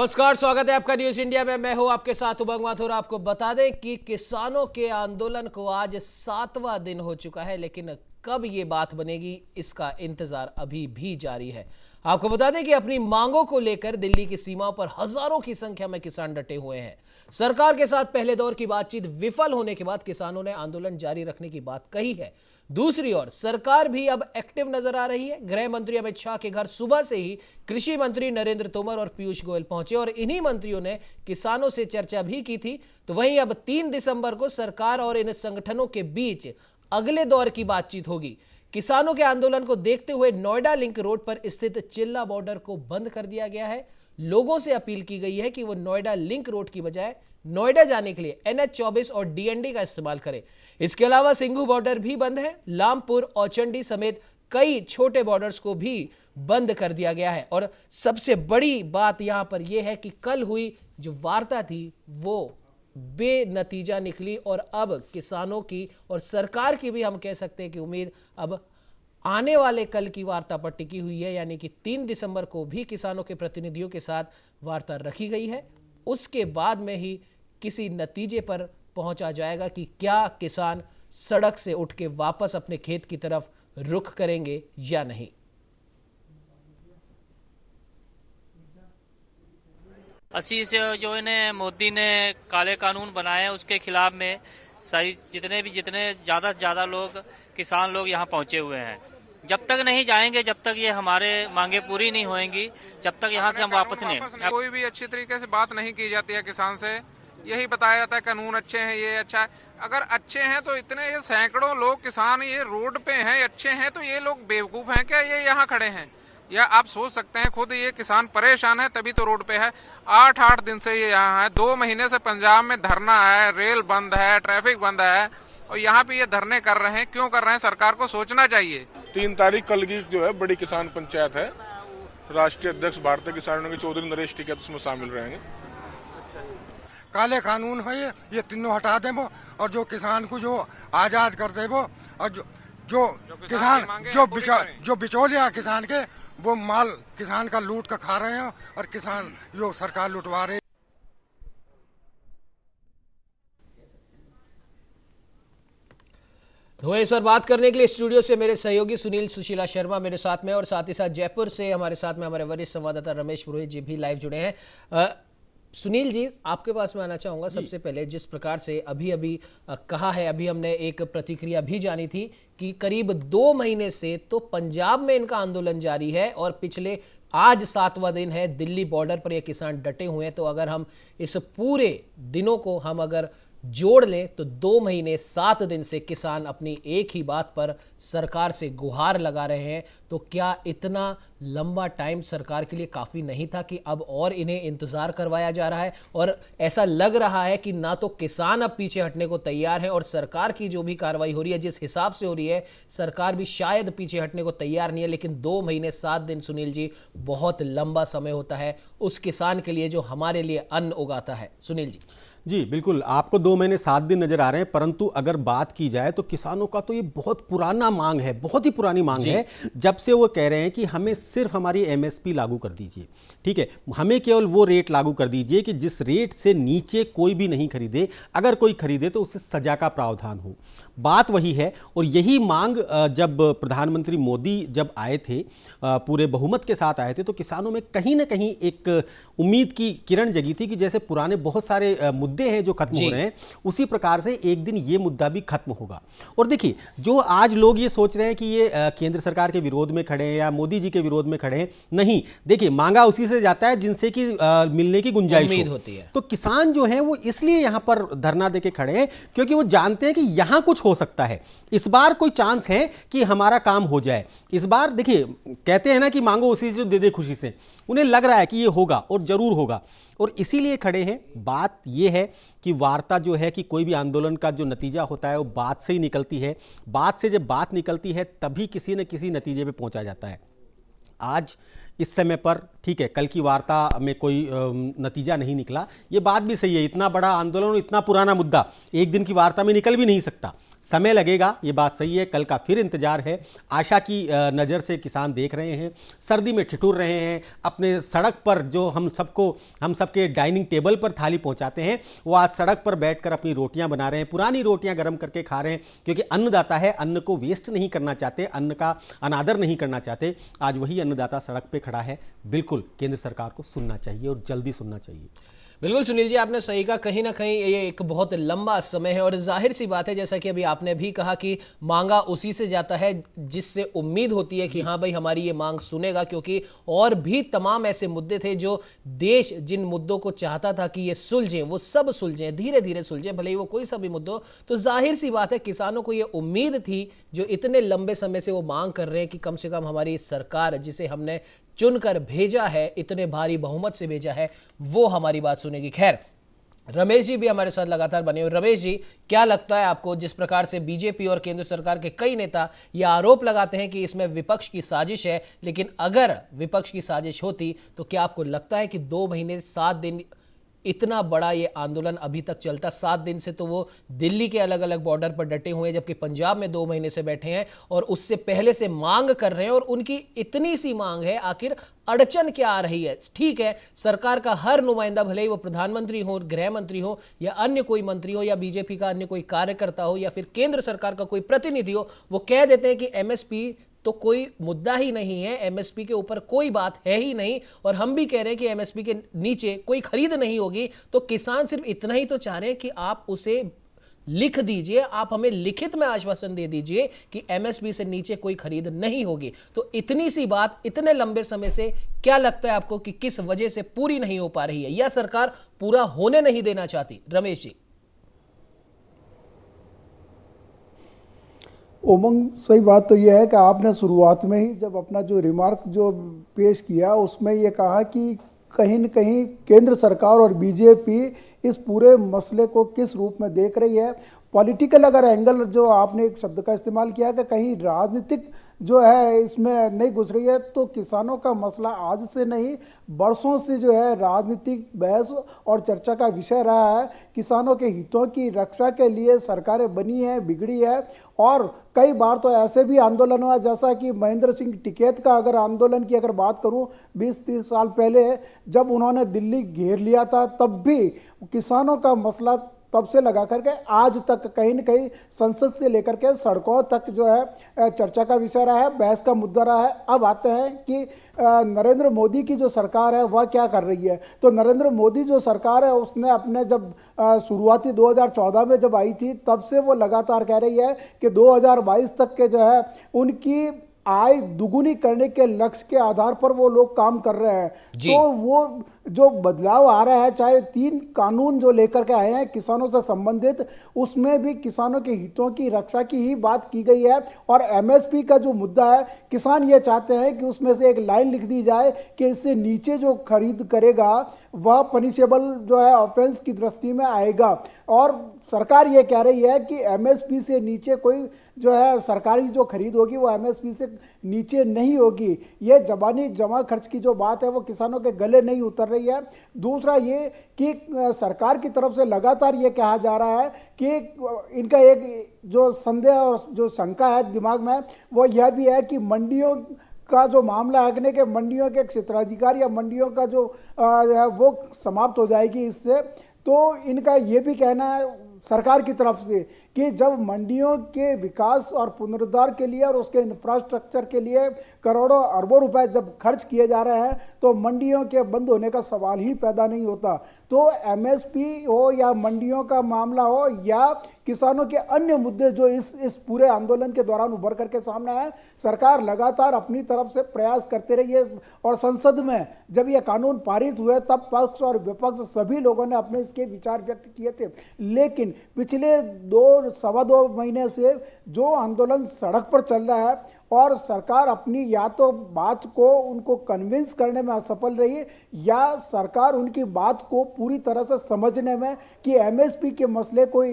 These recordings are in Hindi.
नमस्कार, स्वागत है आपका न्यूज इंडिया में। मैं हूं आपके साथ उमंग माथुर। आपको बता दें कि किसानों के आंदोलन को आज 7वां दिन हो चुका है, लेकिन कब ये बात बनेगी इसका इंतजार अभी भी जारी है। आपको बता दें कि अपनी मांगों को लेकर दिल्ली की सीमाओं पर हजारों की संख्या में किसान डटे हुए हैं। सरकार के साथ पहले दौर की बातचीत विफल होने के बाद किसानों ने आंदोलन जारी रखने की बात कही है। दूसरी ओर सरकार भी अब एक्टिव नजर आ रही है। गृह मंत्री अमित शाह के घर सुबह से ही कृषि मंत्री नरेंद्र तोमर और पीयूष गोयल पहुंचे और इन्हीं मंत्रियों ने किसानों से चर्चा भी की थी। तो वहीं अब 3 दिसंबर को सरकार और इन संगठनों के बीच अगले दौर की बातचीत होगी। किसानों के आंदोलन को देखते हुए नोएडा लिंक रोड पर स्थित चिल्ला बॉर्डर को बंद कर दिया गया है। लोगों से अपील की गई है कि वो नोएडा लिंक रोड की बजाय नोएडा जाने के लिए NH-24 और DND का इस्तेमाल करें। इसके अलावा सिंघू बॉर्डर भी बंद है। लामपुर, औचंडी समेत कई छोटे बॉर्डर्स को भी बंद कर दिया गया है। और सबसे बड़ी बात यहां पर यह है कि कल हुई जो वार्ता थी वो बेनतीजा निकली और अब किसानों की और सरकार की भी हम कह सकते हैं कि उम्मीद अब आने वाले कल की वार्ता पर टिकी हुई है, यानी कि 3 दिसंबर को भी किसानों के प्रतिनिधियों के साथ वार्ता रखी गई है। उसके बाद में ही किसी नतीजे पर पहुंचा जाएगा कि क्या किसान सड़क से उठ के वापस अपने खेत की तरफ रुख करेंगे या नहीं। अस्सी से जो इन्हें मोदी ने काले कानून बनाए हैं उसके खिलाफ में सही जितने ज्यादा से ज्यादा लोग किसान लोग यहाँ पहुंचे हुए हैं। जब तक नहीं जाएंगे, जब तक ये हमारे मांगे पूरी नहीं होंगी, जब तक यहाँ से हम वापस नहीं। कोई भी अच्छी तरीके से बात नहीं की जाती है किसान से। यही बताया जाता है कानून अच्छे हैं, ये अच्छा है। अगर अच्छे हैं तो इतने ये सैकड़ों लोग किसान ये रोड पे हैं, अच्छे हैं तो ये लोग बेवकूफ हैं क्या ये यहाँ खड़े हैं? या आप सोच सकते हैं खुद, ये किसान परेशान है तभी तो रोड पे है। 8 दिन से ये यहाँ है। 2 महीने से पंजाब में धरना है, रेल बंद है, ट्रैफिक बंद है और यहाँ पे ये धरने कर रहे हैं। क्यों कर रहे हैं? सरकार को सोचना चाहिए। 3 तारीख कल की जो है बड़ी किसान पंचायत है। राष्ट्रीय अध्यक्ष भारतीय किसान यूनियन के चौधरी नरेश टिकैत उसमें शामिल रहेंगे। काले कानून है ये तीनों हटा दे वो, और जो किसान को जो आजाद कर दे वो, और जो किसान जो बिचौलिया किसान के वो माल किसान का लूट का खा रहे हैं और किसान जो सरकार लुटवा रही। तो इस पर बात करने के लिए स्टूडियो से मेरे सहयोगी सुनील सुशीला शर्मा मेरे साथ में, और साथ ही साथ जयपुर से हमारे साथ में हमारे वरिष्ठ संवाददाता रमेश पुरोहित जी भी लाइव जुड़े हैं। सुनील जी, आपके पास में आना चाहूँगा। सबसे पहले जिस प्रकार से अभी कहा है, अभी हमने एक प्रतिक्रिया भी जानी थी कि करीब 2 महीने से तो पंजाब में इनका आंदोलन जारी है और पिछले आज 7वां दिन है। दिल्ली बॉर्डर पर ये किसान डटे हुए हैं। तो अगर हम इस पूरे दिनों को हम अगर जोड़ लें तो 2 महीने 7 दिन से किसान अपनी एक ही बात पर सरकार से गुहार लगा रहे हैं। तो क्या इतना लंबा टाइम सरकार के लिए काफ़ी नहीं था कि अब और इन्हें इंतज़ार करवाया जा रहा है? और ऐसा लग रहा है कि ना तो किसान अब पीछे हटने को तैयार है और सरकार की जो भी कार्रवाई हो रही है, जिस हिसाब से हो रही है, सरकार भी शायद पीछे हटने को तैयार नहीं है। लेकिन 2 महीने 7 दिन सुनील जी बहुत लंबा समय होता है उस किसान के लिए जो हमारे लिए अन्न उगाता है। सुनील जी बिल्कुल, आपको 2 महीने 7 दिन नजर आ रहे हैं, परंतु अगर बात की जाए तो किसानों का तो ये बहुत पुराना मांग है, बहुत ही पुरानी मांग है। जब से वो कह रहे हैं कि हमें सिर्फ हमारी MSP लागू कर दीजिए, ठीक है, हमें केवल वो रेट लागू कर दीजिए कि जिस रेट से नीचे कोई भी नहीं खरीदे, अगर कोई खरीदे तो उससे सजा का प्रावधान हो। बात वही है और यही मांग जब प्रधानमंत्री मोदी जब आए थे, पूरे बहुमत के साथ आए थे, तो किसानों में कहीं ना कहीं एक उम्मीद की किरण जगी थी कि जैसे पुराने बहुत सारे मुद्दे हैं जो खत्म हो रहे हैं, उसी प्रकार से एक दिन ये मुद्दा भी खत्म होगा। और देखिए, जो आज लोग ये सोच रहे हैं कि ये केंद्र सरकार के विरोध में खड़े हैं या मोदी जी के विरोध में खड़े हैं, नहीं, देखिए मांगा उसी से जाता है जिनसे कि मिलने की गुंजाइश होती है। तो किसान जो हैं वो इसलिए यहां पर धरना देके खड़े हैं क्योंकि वो जानते हैं कि यहां कुछ हो सकता है। इस बार कोई चांस है कि हमारा काम हो जाए। इस बार देखिए, कहते हैं ना कि मांगो उसी से जो दे दे खुशी से, उन्हें लग रहा है कि ये होगा और जरूर होगा और इसीलिए खड़े हैं। बात यह है कि वार्ता जो है कि कोई भी आंदोलन का जो नतीजा होता है वो बात से ही निकलती है। बात से जब बात निकलती है तभी किसी न किसी नतीजे पे पहुंचा जाता है। आज इस समय पर ठीक है, कल की वार्ता में कोई नतीजा नहीं निकला, ये बात भी सही है। इतना बड़ा आंदोलन और इतना पुराना मुद्दा एक दिन की वार्ता में निकल भी नहीं सकता, समय लगेगा, ये बात सही है। कल का फिर इंतजार है। आशा की नज़र से किसान देख रहे हैं, सर्दी में ठिठुर रहे हैं। अपने सड़क पर जो हम सबके डाइनिंग टेबल पर थाली पहुंचाते हैं, वो आज सड़क पर बैठकर अपनी रोटियां बना रहे हैं, पुरानी रोटियां गर्म करके खा रहे हैं, क्योंकि अन्नदाता है, अन्न को वेस्ट नहीं करना चाहते, अन्न का अनादर नहीं करना चाहते। आज वही अन्नदाता सड़क पर खड़ा है। बिल्कुल केंद्र सरकार को सुनना चाहिए और जल्दी सुनना चाहिए। बिल्कुल सुनील जी, आपने सही कहा। कहीं ना कहीं ये एक बहुत लंबा समय है और जाहिर सी बात है, जैसा कि अभी आपने भी कहा कि मांगा उसी से जाता है जिससे उम्मीद होती है कि हाँ भाई हमारी ये मांग सुनेगा, क्योंकि और भी तमाम ऐसे मुद्दे थे जो देश जिन मुद्दों को चाहता था कि ये सुलझें, वो सब सुलझें, धीरे धीरे सुलझें, भले ही वो कोई सा भी मुद्दा हो। तो जाहिर सी बात है किसानों को ये उम्मीद थी, जो इतने लंबे समय से वो मांग कर रहे हैं कि कम से कम हमारी सरकार, जिसे हमने चुनकर भेजा है, इतने भारी बहुमत से भेजा है, वो हमारी बात सुनेगी। खैर, रमेश जी भी हमारे साथ लगातार बने हुए। रमेश जी, क्या लगता है आपको, जिस प्रकार से बीजेपी और केंद्र सरकार के कई नेता यह आरोप लगाते हैं कि इसमें विपक्ष की साजिश है, लेकिन अगर विपक्ष की साजिश होती तो क्या आपको लगता है कि 2 महीने 7 दिन इतना बड़ा ये आंदोलन अभी तक चलता? 7 दिन से तो वो दिल्ली के अलग अलग बॉर्डर पर डटे हुए हैं, जबकि पंजाब में 2 महीने से बैठे हैं और उससे पहले से मांग कर रहे हैं, और उनकी इतनी सी मांग है, आखिर अड़चन क्या आ रही है? ठीक है, सरकार का हर नुमाइंदा, भले ही वो प्रधानमंत्री हो, गृह मंत्री हो, या अन्य कोई मंत्री हो, या बीजेपी का अन्य कोई कार्यकर्ता हो, या फिर केंद्र सरकार का कोई प्रतिनिधि हो, वो कह देते हैं कि एमएसपी तो कोई मुद्दा ही नहीं है, एमएसपी के ऊपर कोई बात है ही नहीं, और हम भी कह रहे हैं कि एमएसपी के नीचे कोई खरीद नहीं होगी। तो किसान सिर्फ इतना ही तो चाह रहे हैं कि आप उसे लिख दीजिए, आप हमें लिखित में आश्वासन दे दीजिए कि एमएसपी से नीचे कोई खरीद नहीं होगी। तो इतनी सी बात इतने लंबे समय से, क्या लगता है आपको कि किस वजह से पूरी नहीं हो पा रही है, या सरकार पूरा होने नहीं देना चाहती? रमेश जी। उमंग, सही बात तो यह है कि आपने शुरुआत में ही जब अपना जो रिमार्क जो पेश किया, उसमें यह कहा कि कहीं न कहीं केंद्र सरकार और बीजेपी इस पूरे मसले को किस रूप में देख रही है। पॉलिटिकल अगर एंगल जो आपने एक शब्द का इस्तेमाल किया कि कहीं राजनीतिक जो है इसमें नहीं घुस रही है, तो किसानों का मसला आज से नहीं, बरसों से जो है राजनीतिक बहस और चर्चा का विषय रहा है। किसानों के हितों की रक्षा के लिए सरकारें बनी है, बिगड़ी है, और कई बार तो ऐसे भी आंदोलन हुआ, जैसा कि महेंद्र सिंह टिकैत का अगर आंदोलन की अगर बात करूं 20-30 साल पहले, जब उन्होंने दिल्ली घेर लिया था, तब भी किसानों का मसला तब से लगा करके आज तक कहीं न कहीं संसद से लेकर के सड़कों तक जो है चर्चा का विषय रहा है, बहस का मुद्दा रहा है। अब आते हैं कि नरेंद्र मोदी की जो सरकार है वह क्या कर रही है। तो नरेंद्र मोदी जो सरकार है, उसने अपने जब शुरुआती 2014 में जब आई थी, तब से वो लगातार कह रही है कि 2022 तक के जो है उनकी आय दुगुनी करने के लक्ष्य के आधार पर वो लोग काम कर रहे हैं। तो वो जो बदलाव आ रहा है, चाहे 3 कानून जो लेकर के आए हैं किसानों से संबंधित, उसमें भी किसानों के हितों की रक्षा की ही बात की गई है। और एमएसपी का जो मुद्दा है, किसान ये चाहते हैं कि उसमें से एक लाइन लिख दी जाए कि इससे नीचे जो खरीद करेगा वह पनिशेबल जो है ऑफेंस की दृष्टि में आएगा। और सरकार ये कह रही है कि एमएसपी से नीचे कोई जो है सरकारी जो खरीद होगी वो एमएसपी से नीचे नहीं होगी। ये जबानी जमा खर्च की जो बात है वो किसानों के गले नहीं उतर रही है। दूसरा ये कि सरकार की तरफ से लगातार ये कहा जा रहा है कि इनका एक जो संदेह और जो शंका है दिमाग में, वो यह भी है कि मंडियों का जो मामला है कि मंडियों के क्षेत्राधिकार या मंडियों का जो वो समाप्त हो जाएगी इससे। तो इनका ये भी कहना है सरकार की तरफ से कि जब मंडियों के विकास और पुनरुद्धार के लिए और उसके इंफ्रास्ट्रक्चर के लिए करोड़ों अरबों रुपए जब खर्च किए जा रहे हैं, तो मंडियों के बंद होने का सवाल ही पैदा नहीं होता। तो एमएसपी हो या मंडियों का मामला हो या किसानों के अन्य मुद्दे जो इस पूरे आंदोलन के दौरान उभर करके सामने आए, सरकार लगातार अपनी तरफ से प्रयास करते रही है। और संसद में जब ये कानून पारित हुए, तब पक्ष और विपक्ष सभी लोगों ने अपने इसके विचार व्यक्त किए थे। लेकिन पिछले 2-2.25 महीने से जो आंदोलन सड़क पर चल रहा है, और सरकार अपनी या तो बात को उनको कन्विंस करने में असफल रही है या सरकार उनकी बात को पूरी तरह से समझने में कि एमएसपी के मसले को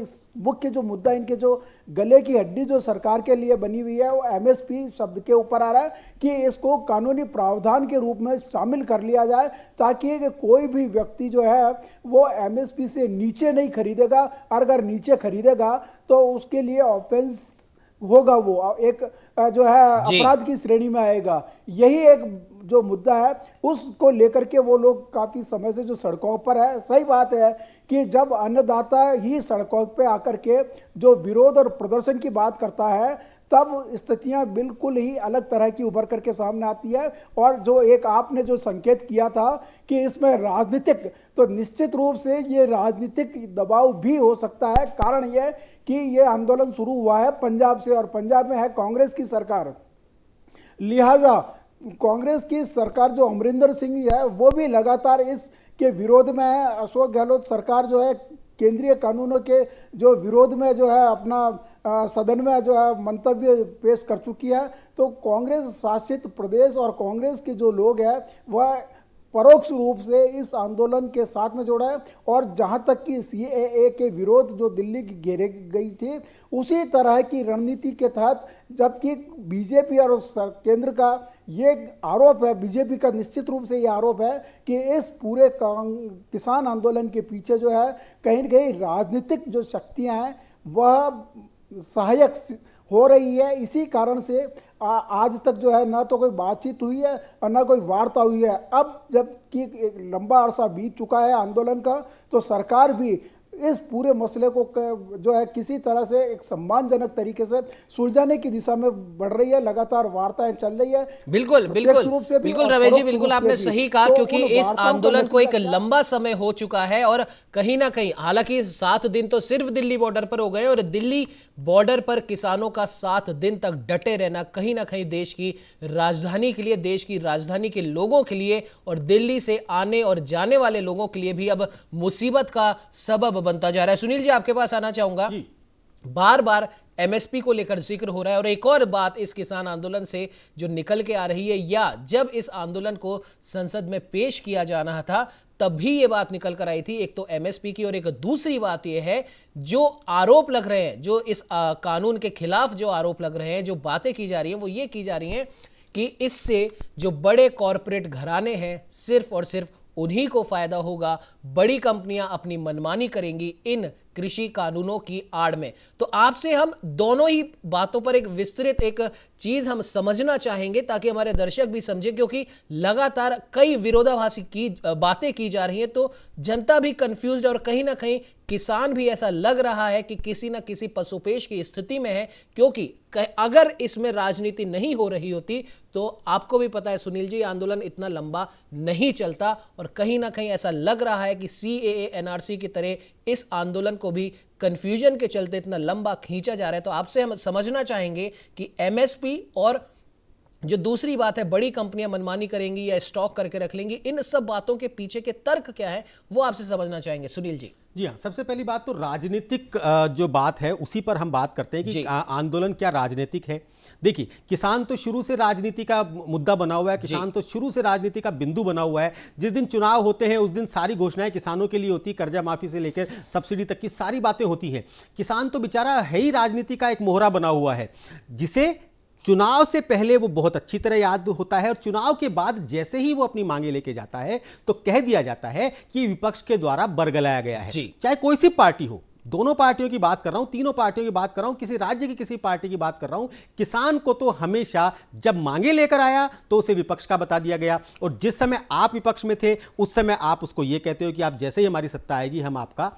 मुख्य जो मुद्दा इनके जो गले की हड्डी जो सरकार के लिए बनी हुई है वो एमएसपी शब्द के ऊपर आ रहा है कि इसको कानूनी प्रावधान के रूप में शामिल कर लिया जाए ताकि कोई भी व्यक्ति जो है वो एमएसपी से नीचे नहीं खरीदेगा, और अगर नीचे खरीदेगा तो उसके लिए ऑफेंस होगा, वो एक जो है अपराध की श्रेणी में आएगा। यही एक जो मुद्दा है उसको लेकर के वो लोग काफी समय से जो सड़कों पर है। सही बात है कि जब अन्नदाता ही सड़कों पे आकर के जो विरोध और प्रदर्शन की बात करता है तब स्थितियां बिल्कुल ही अलग तरह की उभर करके सामने आती है। और जो एक आपने जो संकेत किया था कि इसमें राजनीतिक, तो निश्चित रूप से ये राजनीतिक दबाव भी हो सकता है। कारण यह कि ये आंदोलन शुरू हुआ है पंजाब से और पंजाब में है कांग्रेस की सरकार, लिहाजा कांग्रेस की सरकार जो अमरिंदर सिंह है वो भी लगातार इसके विरोध में है। अशोक गहलोत सरकार जो है केंद्रीय कानूनों के जो विरोध में जो है अपना सदन में जो है मंतव्य पेश कर चुकी है। तो कांग्रेस शासित प्रदेश और कांग्रेस के जो लोग हैं वह परोक्ष रूप से इस आंदोलन के साथ में जोड़ा है। और जहां तक कि सीएए के विरोध जो दिल्ली की घेरे गई थी उसी तरह की रणनीति के तहत, जबकि बीजेपी और केंद्र का ये आरोप है, बीजेपी का निश्चित रूप से ये आरोप है कि इस पूरे किसान आंदोलन के पीछे जो है कहीं न कहीं राजनीतिक जो शक्तियां हैं वह सहायक हो रही है। इसी कारण से आज तक जो है ना तो कोई बातचीत हुई है और ना कोई वार्ता हुई है। अब जबकि एक लंबा अरसा बीत चुका है आंदोलन का, तो सरकार भी इस पूरे मसले को जो है किसी तरह से एक सम्मानजनक तरीके से सुलझाने की दिशा में बढ़ रही है। लगातार वार्ताएं चल रही है। बिल्कुल रमेश जी, बिल्कुल आपने सही कहा, क्योंकि इस आंदोलन को एक लंबा समय हो चुका है और कहीं ना कहीं, हालांकि 7 दिन तो सिर्फ दिल्ली बॉर्डर पर हो गए और दिल्ली बॉर्डर पर किसानों का 7 दिन तक डटे रहना कहीं ना कहीं देश की राजधानी के लिए, देश की राजधानी के लोगों के लिए और दिल्ली से आने और जाने वाले लोगों के लिए भी अब मुसीबत का सबब बनता जा रहा है। सुनील जी, आपके पास आना चाहूंगा। बार बार एमएसपी को लेकर जिक्र हो रहा है और एक और बात इस किसान आंदोलन से जो निकल के आ रही है, या जब इस आंदोलन को संसद में पेश किया जाना था तभी ये बात निकल कर आई थी, एक तो एमएसपी की और एक दूसरी बात ये है जो आरोप लग रहे हैं, जो इस कानून के खिलाफ जो आरोप लग रहे हैं, जो बातें की जा रही हैं वो ये की जा रही हैं कि इससे जो बड़े कॉरपोरेट घराने हैं सिर्फ और सिर्फ उन्हीं को फायदा होगा, बड़ी कंपनियां अपनी मनमानी करेंगी इन कृषि कानूनों की आड़ में। तो आपसे हम दोनों ही बातों पर एक विस्तृत एक चीज हम समझना चाहेंगे ताकि हमारे दर्शक भी समझे, क्योंकि लगातार कई विरोधाभासी की बातें की जा रही हैं तो जनता भी कंफ्यूज्ड और कहीं ना कहीं किसान भी ऐसा लग रहा है कि किसी ना किसी पसोपेश की स्थिति में है। क्योंकि अगर इसमें राजनीति नहीं हो रही होती तो आपको भी पता है सुनील जी, आंदोलन इतना लंबा नहीं चलता और कहीं ना कहीं ऐसा लग रहा है कि सीएए एनआरसी की तरह इस आंदोलन को भी कंफ्यूजन के चलते इतना लंबा खींचा जा रहा है। तो आपसे हम समझना चाहेंगे कि एमएसपी और जो दूसरी बात है बड़ी कंपनियां मनमानी करेंगी या स्टॉक करके रख लेंगी, इन सब बातों के पीछे के तर्क क्या है वो आपसे समझना चाहेंगे। सुनील जी। जी हाँ, सबसे पहली बात तो राजनीतिक जो बात है उसी पर हम बात करते हैं कि आंदोलन क्या राजनीतिक है। देखिए, किसान तो शुरू से राजनीति का मुद्दा बना हुआ है, किसान तो शुरू से राजनीति का बिंदु बना हुआ है। जिस दिन चुनाव होते हैं उस दिन सारी घोषणाएं किसानों के लिए होती है, कर्जा माफी से लेकर सब्सिडी तक की सारी बातें होती हैं। किसान तो बेचारा है ही राजनीति का एक मोहरा बना हुआ है, जिसे चुनाव से पहले वो बहुत अच्छी तरह याद होता है और चुनाव के बाद जैसे ही वो अपनी मांगे लेके जाता है तो कह दिया जाता है कि विपक्ष के द्वारा बरगलाया गया है। चाहे कोई सी पार्टी हो, दोनों पार्टियों की बात कर रहा हूं, तीनों पार्टियों की बात कर रहा हूं, किसी राज्य की किसी पार्टी की बात कर रहा हूं, किसान को तो हमेशा जब मांगे लेकर आया तो उसे विपक्ष का बता दिया गया। और जिस समय आप विपक्ष में थे उस समय आप उसको ये कहते हो कि आप जैसे ही हमारी सत्ता आएगी हम आपका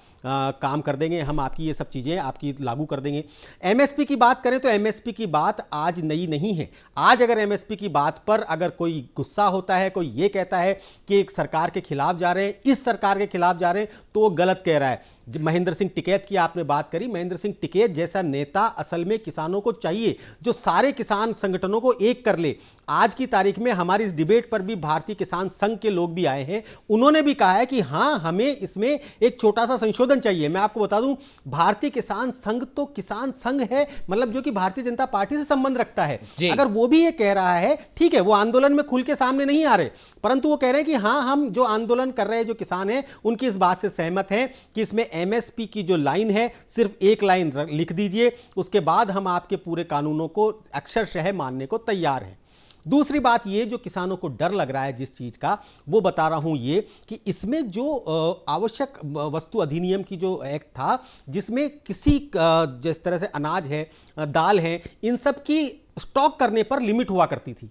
काम कर देंगे, हम आपकी ये सब चीजें आपकी लागू कर देंगे। एमएसपी की बात करें तो एमएसपी की बात आज नई नहीं है। आज अगर एमएसपी की बात पर अगर कोई गुस्सा होता है, कोई ये कहता है कि एक सरकार के खिलाफ जा रहे हैं, इस सरकार के खिलाफ जा रहे हैं, तो वो गलत कह रहा है। महेंद्र सिंह टिकैत रैयत की आपने बात करी, महेंद्र सिंह टिकैत जैसा नेता असल में किसानों को चाहिए जो सारे किसान संगठनों को एक कर ले। आज की तारीख में हमारी इस डिबेट पर भी भारतीय किसान संघ के लोग भी आए हैं, उन्होंने भी कहा है कि हां हमें इसमें एक छोटा सा संशोधन चाहिए। मैं आपको बता दूं, भारतीय किसान संघ तो किसान संघ है, मतलब जो कि भारतीय जनता पार्टी से संबंध रखता है। अगर वो भी ये कह रहा है, ठीक है, वो आंदोलन में खुल के सामने नहीं आ रहे, परंतु वो कह रहे हैं कि हां हम जो आंदोलन कर रहे हैं, जो किसान हैं, उनकी इस बात से सहमत हैं कि इसमें एमएसपी की जो लाइन है सिर्फ एक लाइन लिख दीजिए, उसके बाद हम आपके पूरे कानूनों को अक्षरशः मानने को तैयार हैं। दूसरी बात ये, जो किसानों को डर लग रहा है जिस चीज का, वो बता रहा हूं ये कि इसमें जो आवश्यक वस्तु अधिनियम की जो एक्ट था, जिसमें किसी जिस तरह से अनाज है, दाल है, इन सब की स्टॉक करने पर लिमिट हुआ करती थी,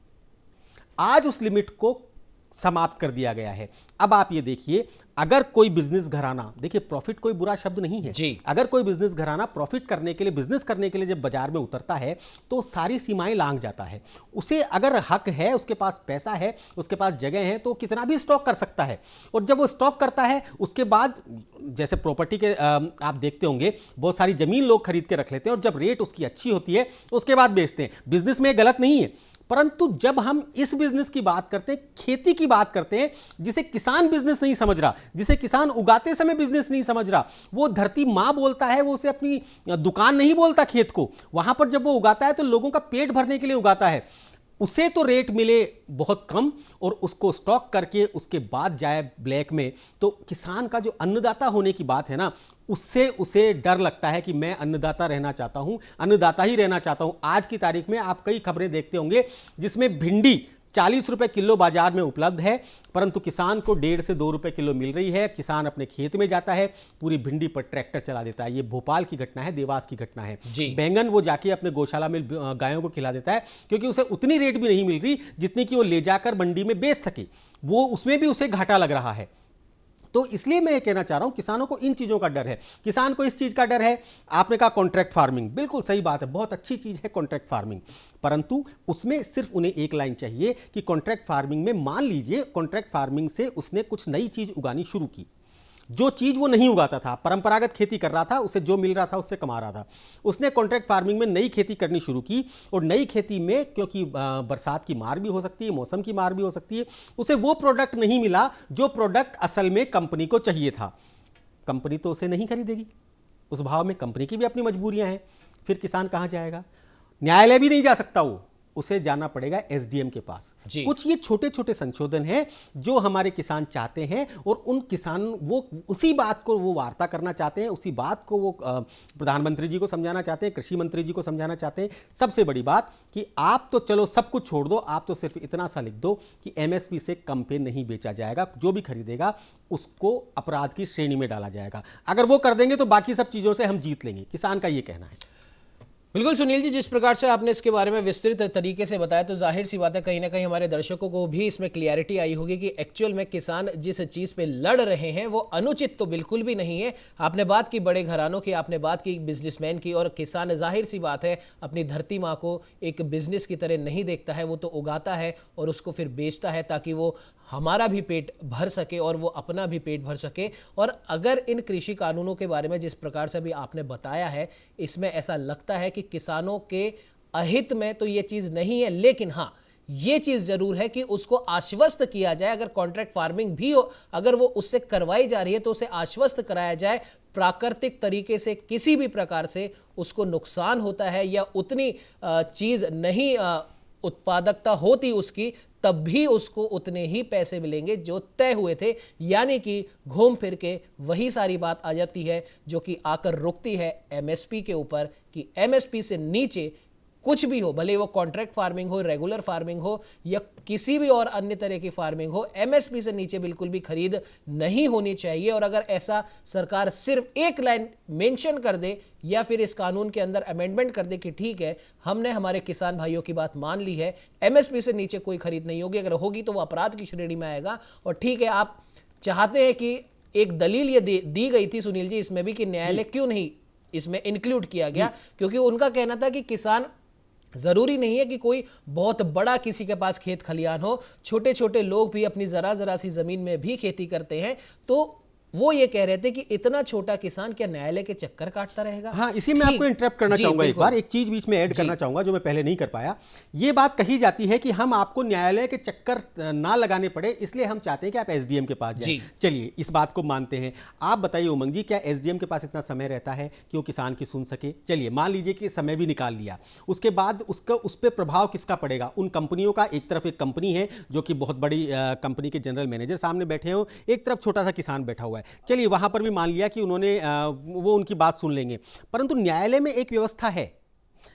आज उस लिमिट को समाप्त कर दिया गया है। अब आप ये देखिए, अगर कोई बिजनेस घराना, देखिए प्रॉफिट कोई बुरा शब्द नहीं है जी, अगर कोई बिजनेस घराना प्रॉफिट करने के लिए, बिजनेस करने के लिए जब बाजार में उतरता है तो सारी सीमाएं लांघ जाता है। उसे अगर हक है, उसके पास पैसा है, उसके पास जगह है, तो कितना भी स्टॉक कर सकता है। और जब वो स्टॉक करता है, उसके बाद जैसे प्रॉपर्टी के आप देखते होंगे, बहुत सारी जमीन लोग खरीद के रख लेते हैं और जब रेट उसकी अच्छी होती है उसके बाद बेचते हैं। बिजनेस में गलत नहीं है, परंतु जब हम इस बिजनेस की बात करते हैं, खेती की बात करते हैं, जिसे किसान बिजनेस नहीं समझ रहा, जिसे किसान उगाते समय बिजनेस नहीं समझ रहा, वो धरती मां बोलता है, वो उसे अपनी दुकान नहीं बोलता खेत को। वहां पर जब वो उगाता है तो लोगों का पेट भरने के लिए उगाता है, उसे तो रेट मिले बहुत कम और उसको स्टॉक करके उसके बाद जाए ब्लैक में, तो किसान का जो अन्नदाता होने की बात है ना, उससे उसे डर लगता है कि मैं अन्नदाता रहना चाहता हूं, अन्नदाता ही रहना चाहता हूं। आज की तारीख में आप कई खबरें देखते होंगे जिसमें भिंडी 40 रुपए किलो बाजार में उपलब्ध है, परंतु किसान को 1.5 से 2 रुपए किलो मिल रही है। किसान अपने खेत में जाता है, पूरी भिंडी पर ट्रैक्टर चला देता है। ये भोपाल की घटना है, देवास की घटना है। बैंगन वो जाके अपने गौशाला में गायों को खिला देता है, क्योंकि उसे उतनी रेट भी नहीं मिल रही जितनी कि वो ले जाकर मंडी में बेच सके, वो उसमें भी उसे घाटा लग रहा है। तो इसलिए मैं ये कहना चाह रहा हूं, किसानों को इन चीज़ों का डर है। किसान को इस चीज़ का डर है, आपने कहा कॉन्ट्रैक्ट फार्मिंग, बिल्कुल सही बात है, बहुत अच्छी चीज़ है कॉन्ट्रैक्ट फार्मिंग, परंतु उसमें सिर्फ उन्हें एक लाइन चाहिए कि कॉन्ट्रैक्ट फार्मिंग में, मान लीजिए कॉन्ट्रैक्ट फार्मिंग से उसने कुछ नई चीज़ उगानी शुरू की, जो चीज़ वो नहीं उगाता था, परंपरागत खेती कर रहा था, उसे जो मिल रहा था उससे कमा रहा था, उसने कॉन्ट्रैक्ट फार्मिंग में नई खेती करनी शुरू की, और नई खेती में क्योंकि बरसात की मार भी हो सकती है, मौसम की मार भी हो सकती है, उसे वो प्रोडक्ट नहीं मिला जो प्रोडक्ट असल में कंपनी को चाहिए था। कंपनी तो उसे नहीं खरीदेगी उस भाव में, कंपनी की भी अपनी मजबूरियां हैं, फिर किसान कहाँ जाएगा? न्यायालय भी नहीं जा सकता, वो उसे जाना पड़ेगा एसडीएम के पास। कुछ ये छोटे छोटे संशोधन हैं जो हमारे किसान चाहते हैं, और उन किसान वो उसी बात को वो वार्ता करना चाहते हैं, उसी बात को वो प्रधानमंत्री जी को समझाना चाहते हैं, कृषि मंत्री जी को समझाना चाहते हैं। सबसे बड़ी बात कि आप तो चलो सब कुछ छोड़ दो, आप तो सिर्फ इतना सा लिख दो कि एमएसपी से कम पे नहीं बेचा जाएगा, जो भी खरीदेगा उसको अपराध की श्रेणी में डाला जाएगा। अगर वो कर देंगे तो बाकी सब चीजों से हम जीत लेंगे, किसान का ये कहना है। बिल्कुल सुनील जी, जिस प्रकार से आपने इसके बारे में विस्तृत तरीके से बताया, तो जाहिर सी बात है कहीं ना कहीं हमारे दर्शकों को भी इसमें क्लियरिटी आई होगी कि एक्चुअल में किसान जिस चीज़ पे लड़ रहे हैं वो अनुचित तो बिल्कुल भी नहीं है। आपने बात की बड़े घरानों की, आपने बात की बिजनेसमैन की, और किसान जाहिर सी बात है अपनी धरती माँ को एक बिजनेस की तरह नहीं देखता है, वो तो उगाता है और उसको फिर बेचता है ताकि वो हमारा भी पेट भर सके और वो अपना भी पेट भर सके। और अगर इन कृषि कानूनों के बारे में जिस प्रकार से भी आपने बताया है, इसमें ऐसा लगता है कि किसानों के अहित में तो ये चीज़ नहीं है, लेकिन हाँ ये चीज़ ज़रूर है कि उसको आश्वस्त किया जाए। अगर कॉन्ट्रैक्ट फार्मिंग भी हो, अगर वो उससे करवाई जा रही है तो उसे आश्वस्त कराया जाए, प्राकृतिक तरीके से किसी भी प्रकार से उसको नुकसान होता है या उतनी चीज़ नहीं उत्पादकता होती उसकी, तब भी उसको उतने ही पैसे मिलेंगे जो तय हुए थे। यानी कि घूम फिर के वही सारी बात आ जाती है जो कि आकर रुकती है एमएसपी के ऊपर, कि एमएसपी से नीचे कुछ भी हो, भले वो कॉन्ट्रैक्ट फार्मिंग हो, रेगुलर फार्मिंग हो या किसी भी और अन्य तरह की फार्मिंग हो, एमएसपी से नीचे बिल्कुल भी खरीद नहीं होनी चाहिए। और अगर ऐसा सरकार सिर्फ एक लाइन मेंशन कर दे या फिर इस कानून के अंदर अमेंडमेंट कर दे कि ठीक है हमने हमारे किसान भाइयों की बात मान ली है, एमएसपी से नीचे कोई खरीद नहीं होगी, अगर होगी तो वो अपराध की श्रेणी में आएगा। और ठीक है, आप चाहते हैं कि एक दलील ये दी गई थी सुनील जी इसमें भी कि न्यायालय क्यों नहीं इसमें इंक्लूड किया गया, क्योंकि उनका कहना था कि किसान जरूरी नहीं है कि कोई बहुत बड़ा किसी के पास खेत खलियान हो, छोटे छोटे लोग भी अपनी जरा सी जमीन में भी खेती करते हैं। तो वो ये कह रहे थे कि इतना छोटा किसान क्या न्यायालय के चक्कर काटता रहेगा। हाँ, इसी में आपको इंटरप्ट करना चाहूंगा, एक बार एक चीज बीच में ऐड करना चाहूंगा जो मैं पहले नहीं कर पाया। ये बात कही जाती है कि हम आपको न्यायालय के चक्कर ना लगाने पड़े, इसलिए हम चाहते हैं कि आप एसडीएम के पास जाएं। चलिए इस बात को मानते हैं। आप बताइए उमंग जी, क्या एसडीएम के पास इतना समय रहता है कि वो किसान की सुन सके? चलिए मान लीजिए कि समय भी निकाल लिया, उसके बाद उसका उस पर प्रभाव किसका पड़ेगा? उन कंपनियों का। एक तरफ एक कंपनी है जो कि बहुत बड़ी कंपनी के जनरल मैनेजर सामने बैठे हो, एक तरफ छोटा सा किसान बैठा हुआ है। चलिए वहां पर भी मान लिया कि उन्होंने वो उनकी बात सुन लेंगे, परंतु न्यायालय में एक व्यवस्था है।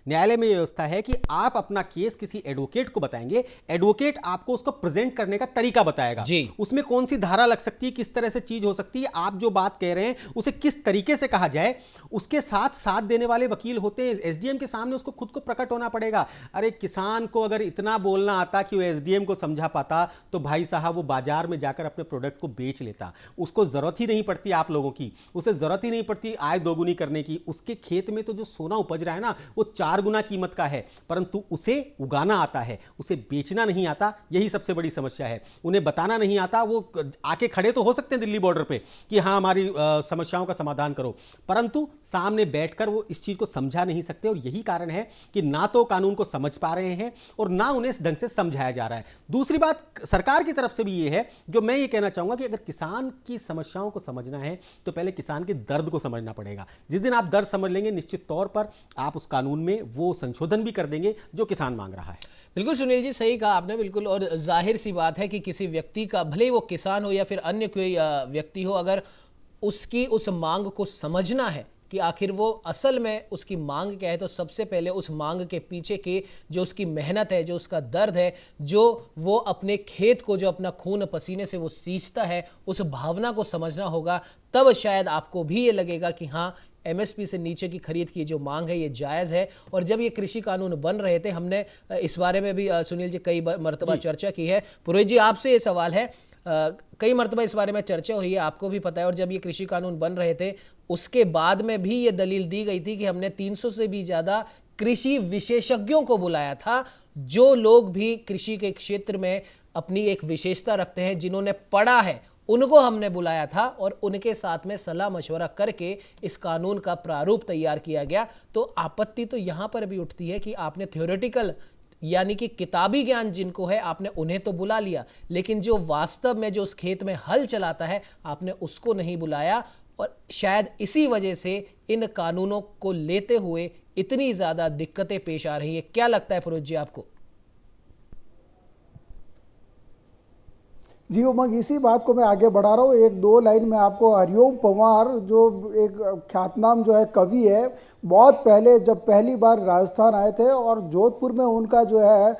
न्यायालय में व्यवस्था है कि आप अपना केस किसी एडवोकेट को बताएंगे, एडवोकेट आपको उसको प्रेजेंट करने का तरीका बताएगा, उसमें कौन सी धारा लग सकती है, किस तरह से चीज हो सकती है, आप जो बात कह रहे हैं उसे किस तरीके से कहा जाए। उसके साथ साथ देने वाले वकील होते हैं। एसडीएम के सामने उसको खुद को प्रकट होना पड़ेगा। अरे किसान को अगर इतना बोलना आता कि वो एसडीएम को समझा पाता तो भाई साहब वो बाजार में जाकर अपने प्रोडक्ट को बेच लेता। उसको जरूरत ही नहीं पड़ती आप लोगों की, उसे जरूरत ही नहीं पड़ती आय दोगुनी करने की। उसके खेत में तो जो सोना उपज रहा है ना, वो 4 गुना कीमत का है, परंतु उसे उगाना आता है, उसे बेचना नहीं आता। यही सबसे बड़ी समस्या है। उन्हें बताना नहीं आता। वो आके खड़े तो हो सकते हैं दिल्ली बॉर्डर पे कि हाँ हमारी समस्याओं का समाधान करो, परंतु सामने बैठकर वो इस चीज को समझा नहीं सकते। और यही कारण है कि ना तो कानून को समझ पा रहे हैं और ना उन्हें इस ढंग से समझाया जा रहा है। दूसरी बात सरकार की तरफ से भी ये है, जो मैं ये कहना चाहूंगा कि अगर किसान की समस्याओं को समझना है तो पहले किसान के दर्द को समझना पड़ेगा। जिस दिन आप दर्द समझ लेंगे, निश्चित तौर पर आप उस कानून में वो संशोधन भी कर देंगे जो किसान मांग रहा है। बिल्कुल सुनील जी, सही कहा आपने बिल्कुल। और जाहिर सी बात है कि किसी व्यक्ति का, भले ही वो किसान हो या फिर अन्य कोई व्यक्ति हो, अगर उसकी उस मांग को समझना है कि आखिर वो असल में उसकी मांग क्या है, तो सबसे पहले उस मांग के पीछे की जो उसकी मेहनत है, जो उसका दर्द है, जो वो अपने खेत को जो अपना खून पसीने से वो सींचता है, उस भावना को समझना होगा। तब शायद आपको भी ये लगेगा कि हाँ एमएसपी से नीचे की खरीद की जो मांग है ये जायज़ है। और जब ये कृषि कानून बन रहे थे, हमने इस बारे में भी सुनील जी कई मरतबा चर्चा की है। पुरोहित जी, आपसे ये सवाल है, कई मरतबा इस बारे में चर्चा हुई है, आपको भी पता है। और जब ये कृषि कानून बन रहे थे उसके बाद में भी ये दलील दी गई थी कि हमने 300 से भी ज़्यादा कृषि विशेषज्ञों को बुलाया था, जो लोग भी कृषि के क्षेत्र में अपनी एक विशेषता रखते हैं, जिन्होंने पढ़ा है, उनको हमने बुलाया था और उनके साथ में सलाह मशवरा करके इस कानून का प्रारूप तैयार किया गया। तो आपत्ति तो यहां पर भी उठती है कि आपने थ्योरेटिकल यानी कि किताबी ज्ञान जिनको है आपने उन्हें तो बुला लिया, लेकिन जो वास्तव में जो उस खेत में हल चलाता है आपने उसको नहीं बुलाया। और शायद इसी वजह से इन कानूनों को लेते हुए इतनी ज्यादा दिक्कतें पेश आ रही है। क्या लगता है पुरोहित जी आपको? जी उमंग, इसी बात को मैं आगे बढ़ा रहा हूँ। 1-2 लाइन में आपको हरिओम पंवार जो एक ख्यातनाम जो है कवि है, बहुत पहले जब पहली बार राजस्थान आए थे और जोधपुर में उनका जो है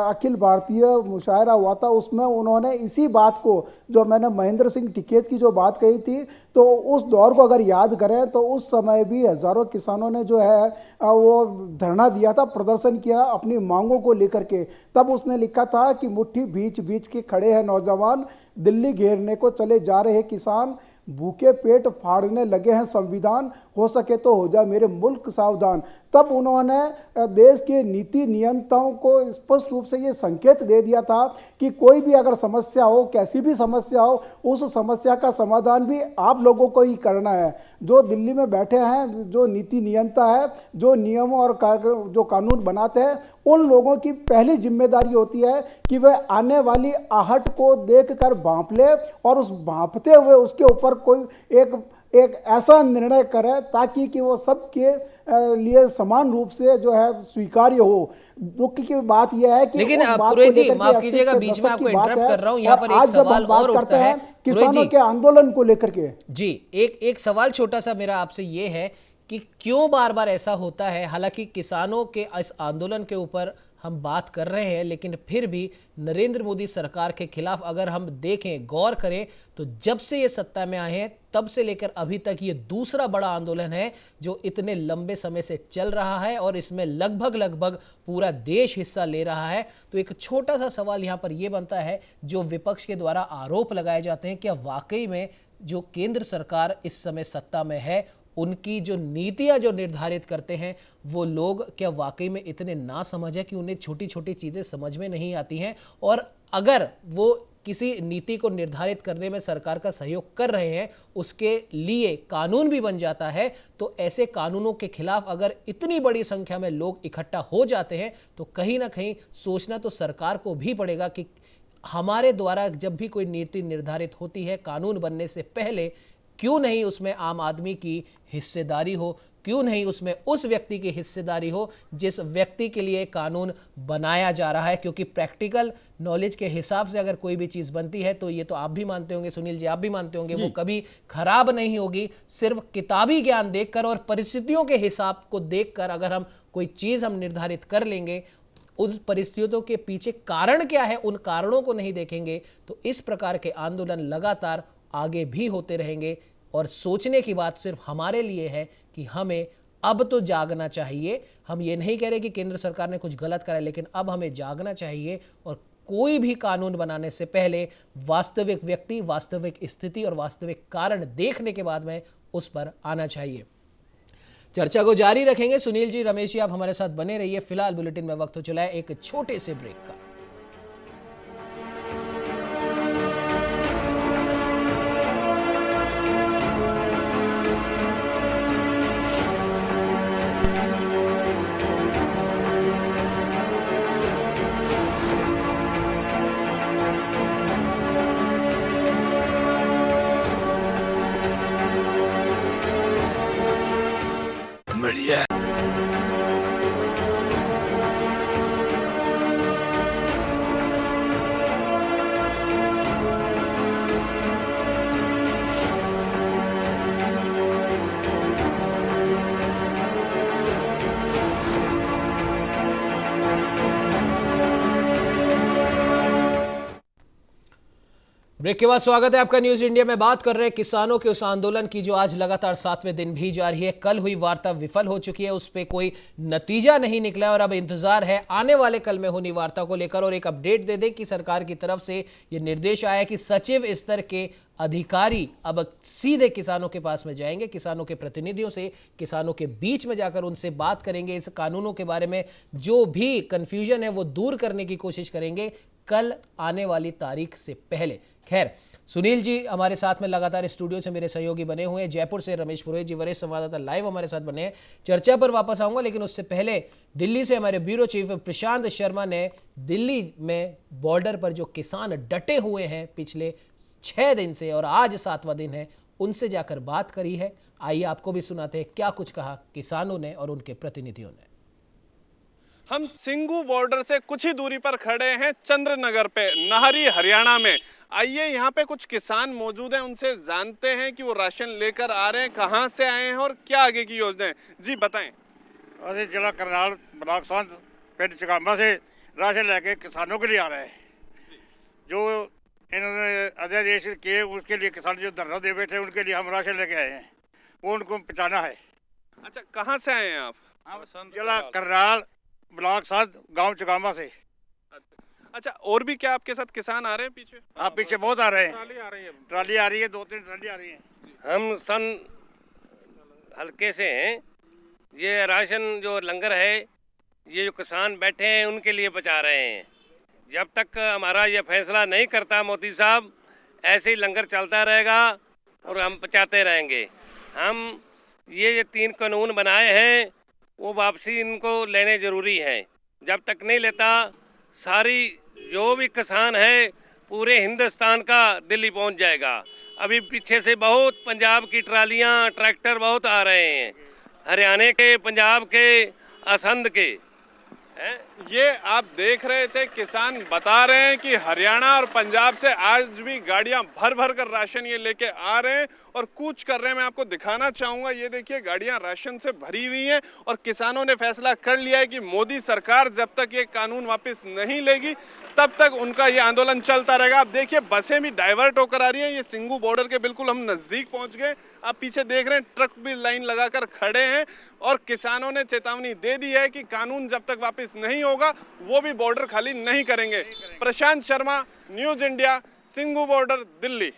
अखिल भारतीय मुशायरा हुआ था, उसमें उन्होंने इसी बात को, जो मैंने महेंद्र सिंह टिकैत की जो बात कही थी, तो उस दौर को अगर याद करें तो उस समय भी हजारों किसानों ने जो है वो धरना दिया था, प्रदर्शन किया अपनी मांगों को लेकर के। तब उसने लिखा था कि मुट्ठी बीच बीच के खड़े हैं नौजवान, दिल्ली घेरने को चले जा रहे किसान, भूखे पेट फाड़ने लगे हैं संविधान, हो सके तो हो जा मेरे मुल्क सावधान। तब उन्होंने देश के नीति नियंताओं को स्पष्ट रूप से ये संकेत दे दिया था कि कोई भी अगर समस्या हो, कैसी भी समस्या हो, उस समस्या का समाधान भी आप लोगों को ही करना है। जो दिल्ली में बैठे हैं, जो नीति नियंता है, जो नियम और जो कानून बनाते हैं, उन लोगों की पहली जिम्मेदारी होती है कि वह आने वाली आहट को देखकर भांप ले और उस भांपते हुए उसके ऊपर कोई एक ऐसा निर्णय करे ताकि कि वो सबके लिए समान रूप से जो है स्वीकार्य हो। दुख की बात यह है कि लेकिन पुरोहित जी माफ कीजिएगा, बीच में आपको इंटरप्ट कर रहा हूं, यहाँ पर एक सवाल और उठता है किसानों के आंदोलन को लेकर के। जी एक सवाल छोटा सा मेरा आपसे ये है कि क्यों बार बार ऐसा होता है, हालांकि किसानों के इस आंदोलन के ऊपर हम बात कर रहे हैं, लेकिन फिर भी नरेंद्र मोदी सरकार के खिलाफ अगर हम देखें, गौर करें, तो जब से ये सत्ता में आए हैं तब से लेकर अभी तक ये दूसरा बड़ा आंदोलन है जो इतने लंबे समय से चल रहा है और इसमें लगभग पूरा देश हिस्सा ले रहा है। तो एक छोटा सा सवाल यहाँ पर यह बनता है, जो विपक्ष के द्वारा आरोप लगाए जाते हैं, क्या वाकई में जो केंद्र सरकार इस समय सत्ता में है, उनकी जो नीतियां जो निर्धारित करते हैं, वो लोग क्या वाकई में इतने ना समझ है कि उन्हें छोटी छोटी चीजें समझ में नहीं आती हैं? और अगर वो किसी नीति को निर्धारित करने में सरकार का सहयोग कर रहे हैं, उसके लिए कानून भी बन जाता है, तो ऐसे कानूनों के खिलाफ अगर इतनी बड़ी संख्या में लोग इकट्ठा हो जाते हैं तो कहीं ना कहीं सोचना तो सरकार को भी पड़ेगा कि हमारे द्वारा जब भी कोई नीति निर्धारित होती है कानून बनने से पहले, क्यों नहीं उसमें आम आदमी की हिस्सेदारी हो, क्यों नहीं उसमें उस व्यक्ति की हिस्सेदारी हो जिस व्यक्ति के लिए कानून बनाया जा रहा है। क्योंकि प्रैक्टिकल नॉलेज के हिसाब से अगर कोई भी चीज़ बनती है तो ये तो आप भी मानते होंगे, सुनील जी आप भी मानते होंगे, वो कभी खराब नहीं होगी। सिर्फ किताबी ज्ञान देखकर और परिस्थितियों के हिसाब को देखकर अगर हम कोई चीज़ हम निर्धारित कर लेंगे, उन परिस्थितियों के पीछे कारण क्या है उन कारणों को नहीं देखेंगे, तो इस प्रकार के आंदोलन लगातार आगे भी होते रहेंगे। और सोचने की बात सिर्फ हमारे लिए है कि हमें अब तो जागना चाहिए। हम ये नहीं कह रहे कि केंद्र सरकार ने कुछ गलत करा है, लेकिन अब हमें जागना चाहिए और कोई भी कानून बनाने से पहले वास्तविक व्यक्ति, वास्तविक स्थिति और वास्तविक कारण देखने के बाद में उस पर आना चाहिए। चर्चा को जारी रखेंगे। सुनील जी, रमेश जी, आप हमारे साथ बने रहिए। फिलहाल बुलेटिन में वक्त हो चला है एक छोटे से ब्रेक का। बढ़िया। ब्रेक के बाद स्वागत है आपका न्यूज इंडिया में। बात कर रहे हैं किसानों के उस आंदोलन की जो आज लगातार 7वें दिन भी जारी है। कल हुई वार्ता विफल हो चुकी है, उस पर कोई नतीजा नहीं निकला और अब इंतजार है आने वाले कल में होनी वार्ता को लेकर। और एक अपडेट दे दें कि सरकार की तरफ से ये निर्देश आया कि सचिव स्तर के अधिकारी अब सीधे किसानों के पास में जाएंगे, किसानों के प्रतिनिधियों से, किसानों के बीच में जाकर उनसे बात करेंगे, इस कानूनों के बारे में जो भी कंफ्यूजन है वो दूर करने की कोशिश करेंगे कल आने वाली तारीख से पहले। खैर, सुनील जी हमारे साथ में लगातार स्टूडियो से मेरे सहयोगी बने हुए हैं। जयपुर से रमेश पुरोहित जी वरिष्ठ संवाददाता लाइव हमारे साथ बने हैं। चर्चा पर वापस आऊंगा, लेकिन उससे पहले दिल्ली से हमारे ब्यूरो चीफ प्रशांत शर्मा ने दिल्ली में बॉर्डर पर जो किसान डटे हुए हैं पिछले 6 दिन से और आज 7वां दिन है, उनसे जाकर बात करी है। आइए आपको भी सुनाते हैं क्या कुछ कहा किसानों ने और उनके प्रतिनिधियों ने। हम सिंगू बॉर्डर से कुछ ही दूरी पर खड़े हैं चंद्रनगर पे, नाहरी हरियाणा में। आइए यहाँ पे कुछ किसान मौजूद हैं, उनसे जानते हैं कि वो राशन लेकर आ रहे हैं, कहाँ से आए हैं और क्या आगे की योजना है। जी बताएं। ਅਸੀਂ जिला करनाल ब्लॉक संत पिंड चकामा से राशन लेके किसानों के लिए आ रहे हैं। जो इन्होंने अध्यादेश किए उसके लिए किसान जो धरना दे बैठे उनके लिए हम राशन लेके आए हैं, वो उनको पहुँचाना है। अच्छा, कहाँ से आए हैं आप? जिला करनाल ब्लॉक संत गाँव चकामा से। अच्छा, और भी क्या आपके साथ किसान आ रहे हैं पीछे? हाँ, पीछे बहुत आ रहे हैं। ट्राली आ रही है, 2-3 ट्राली आ रही है। हम सन हल्के से हैं। ये राशन जो लंगर है ये जो किसान बैठे हैं उनके लिए बचा रहे हैं। जब तक हमारा ये फैसला नहीं करता मोदी साहब, ऐसे ही लंगर चलता रहेगा और हम बचाते रहेंगे। हम ये 3 कानून बनाए हैं वो वापसी इनको लेने ज़रूरी है। जब तक नहीं लेता सारी जो भी किसान है पूरे हिंदुस्तान का दिल्ली पहुंच जाएगा। अभी पीछे से बहुत पंजाब की ट्रालियां, ट्रैक्टर बहुत आ रहे हैं, हरियाणा के, पंजाब के, असंध के हैं। ये आप देख रहे थे, किसान बता रहे हैं कि हरियाणा और पंजाब से आज भी गाड़ियां भर भर कर राशन ये लेके आ रहे हैं और कूच कर रहे हैं। मैं आपको दिखाना चाहूँगा, ये देखिए गाड़ियां राशन से भरी हुई हैं और किसानों ने फैसला कर लिया है कि मोदी सरकार जब तक ये कानून वापस नहीं लेगी तब तक उनका ये आंदोलन चलता रहेगा। आप देखिए बसें भी डाइवर्ट होकर आ रही हैं। ये सिंगू बॉर्डर के बिल्कुल हम नज़दीक पहुँच गए। आप पीछे देख रहे हैं ट्रक भी लाइन लगाकर खड़े हैं और किसानों ने चेतावनी दे दी है कि कानून जब तक वापस नहीं होगा वो भी बॉर्डर खाली नहीं करेंगे। Prashant Sharma, news India, Singhu border, Delhi.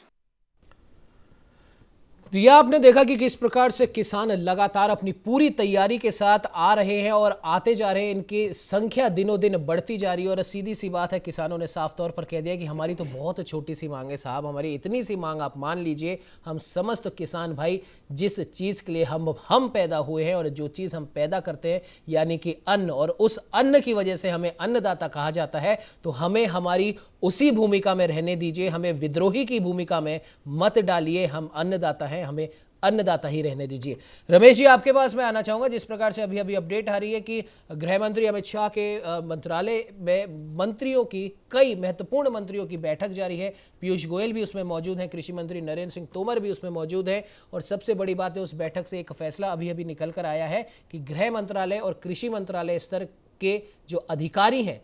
तो यह आपने देखा कि किस प्रकार से किसान लगातार अपनी पूरी तैयारी के साथ आ रहे हैं और आते जा रहे हैं। इनकी संख्या दिनों दिन बढ़ती जा रही है और सीधी सी बात है, किसानों ने साफ तौर पर कह दिया कि हमारी तो बहुत छोटी सी मांग है साहब, हमारी इतनी सी मांग आप मान लीजिए। हम समस्त किसान भाई जिस चीज़ के लिए हम पैदा हुए हैं और जो चीज़ हम पैदा करते हैं यानी कि अन्न, और उस अन्न की वजह से हमें अन्नदाता कहा जाता है, तो हमें हमारी उसी भूमिका में रहने दीजिए, हमें विद्रोही की भूमिका में मत डालिए। हम अन्नदाता हैं, हमें अन्नदाता ही रहने दीजिए। रमेश जी, आपके पास मैं आना चाहूंगा। जिस प्रकार से अभी अभी अपडेट आ रही है कि गृह मंत्री अमित शाह के मंत्रालय में मंत्रियों की, कई महत्वपूर्ण मंत्रियों की बैठक जारी है। पीयूष गोयल भी उसमें मौजूद हैं, कृषि मंत्री नरेंद्र सिंह तोमर भी उसमें मौजूद हैं। और सबसे बड़ी बात है, उस बैठक से एक फैसला अभी अभी निकल कर आया है कि गृह मंत्रालय और कृषि मंत्रालय स्तर के जो अधिकारी हैं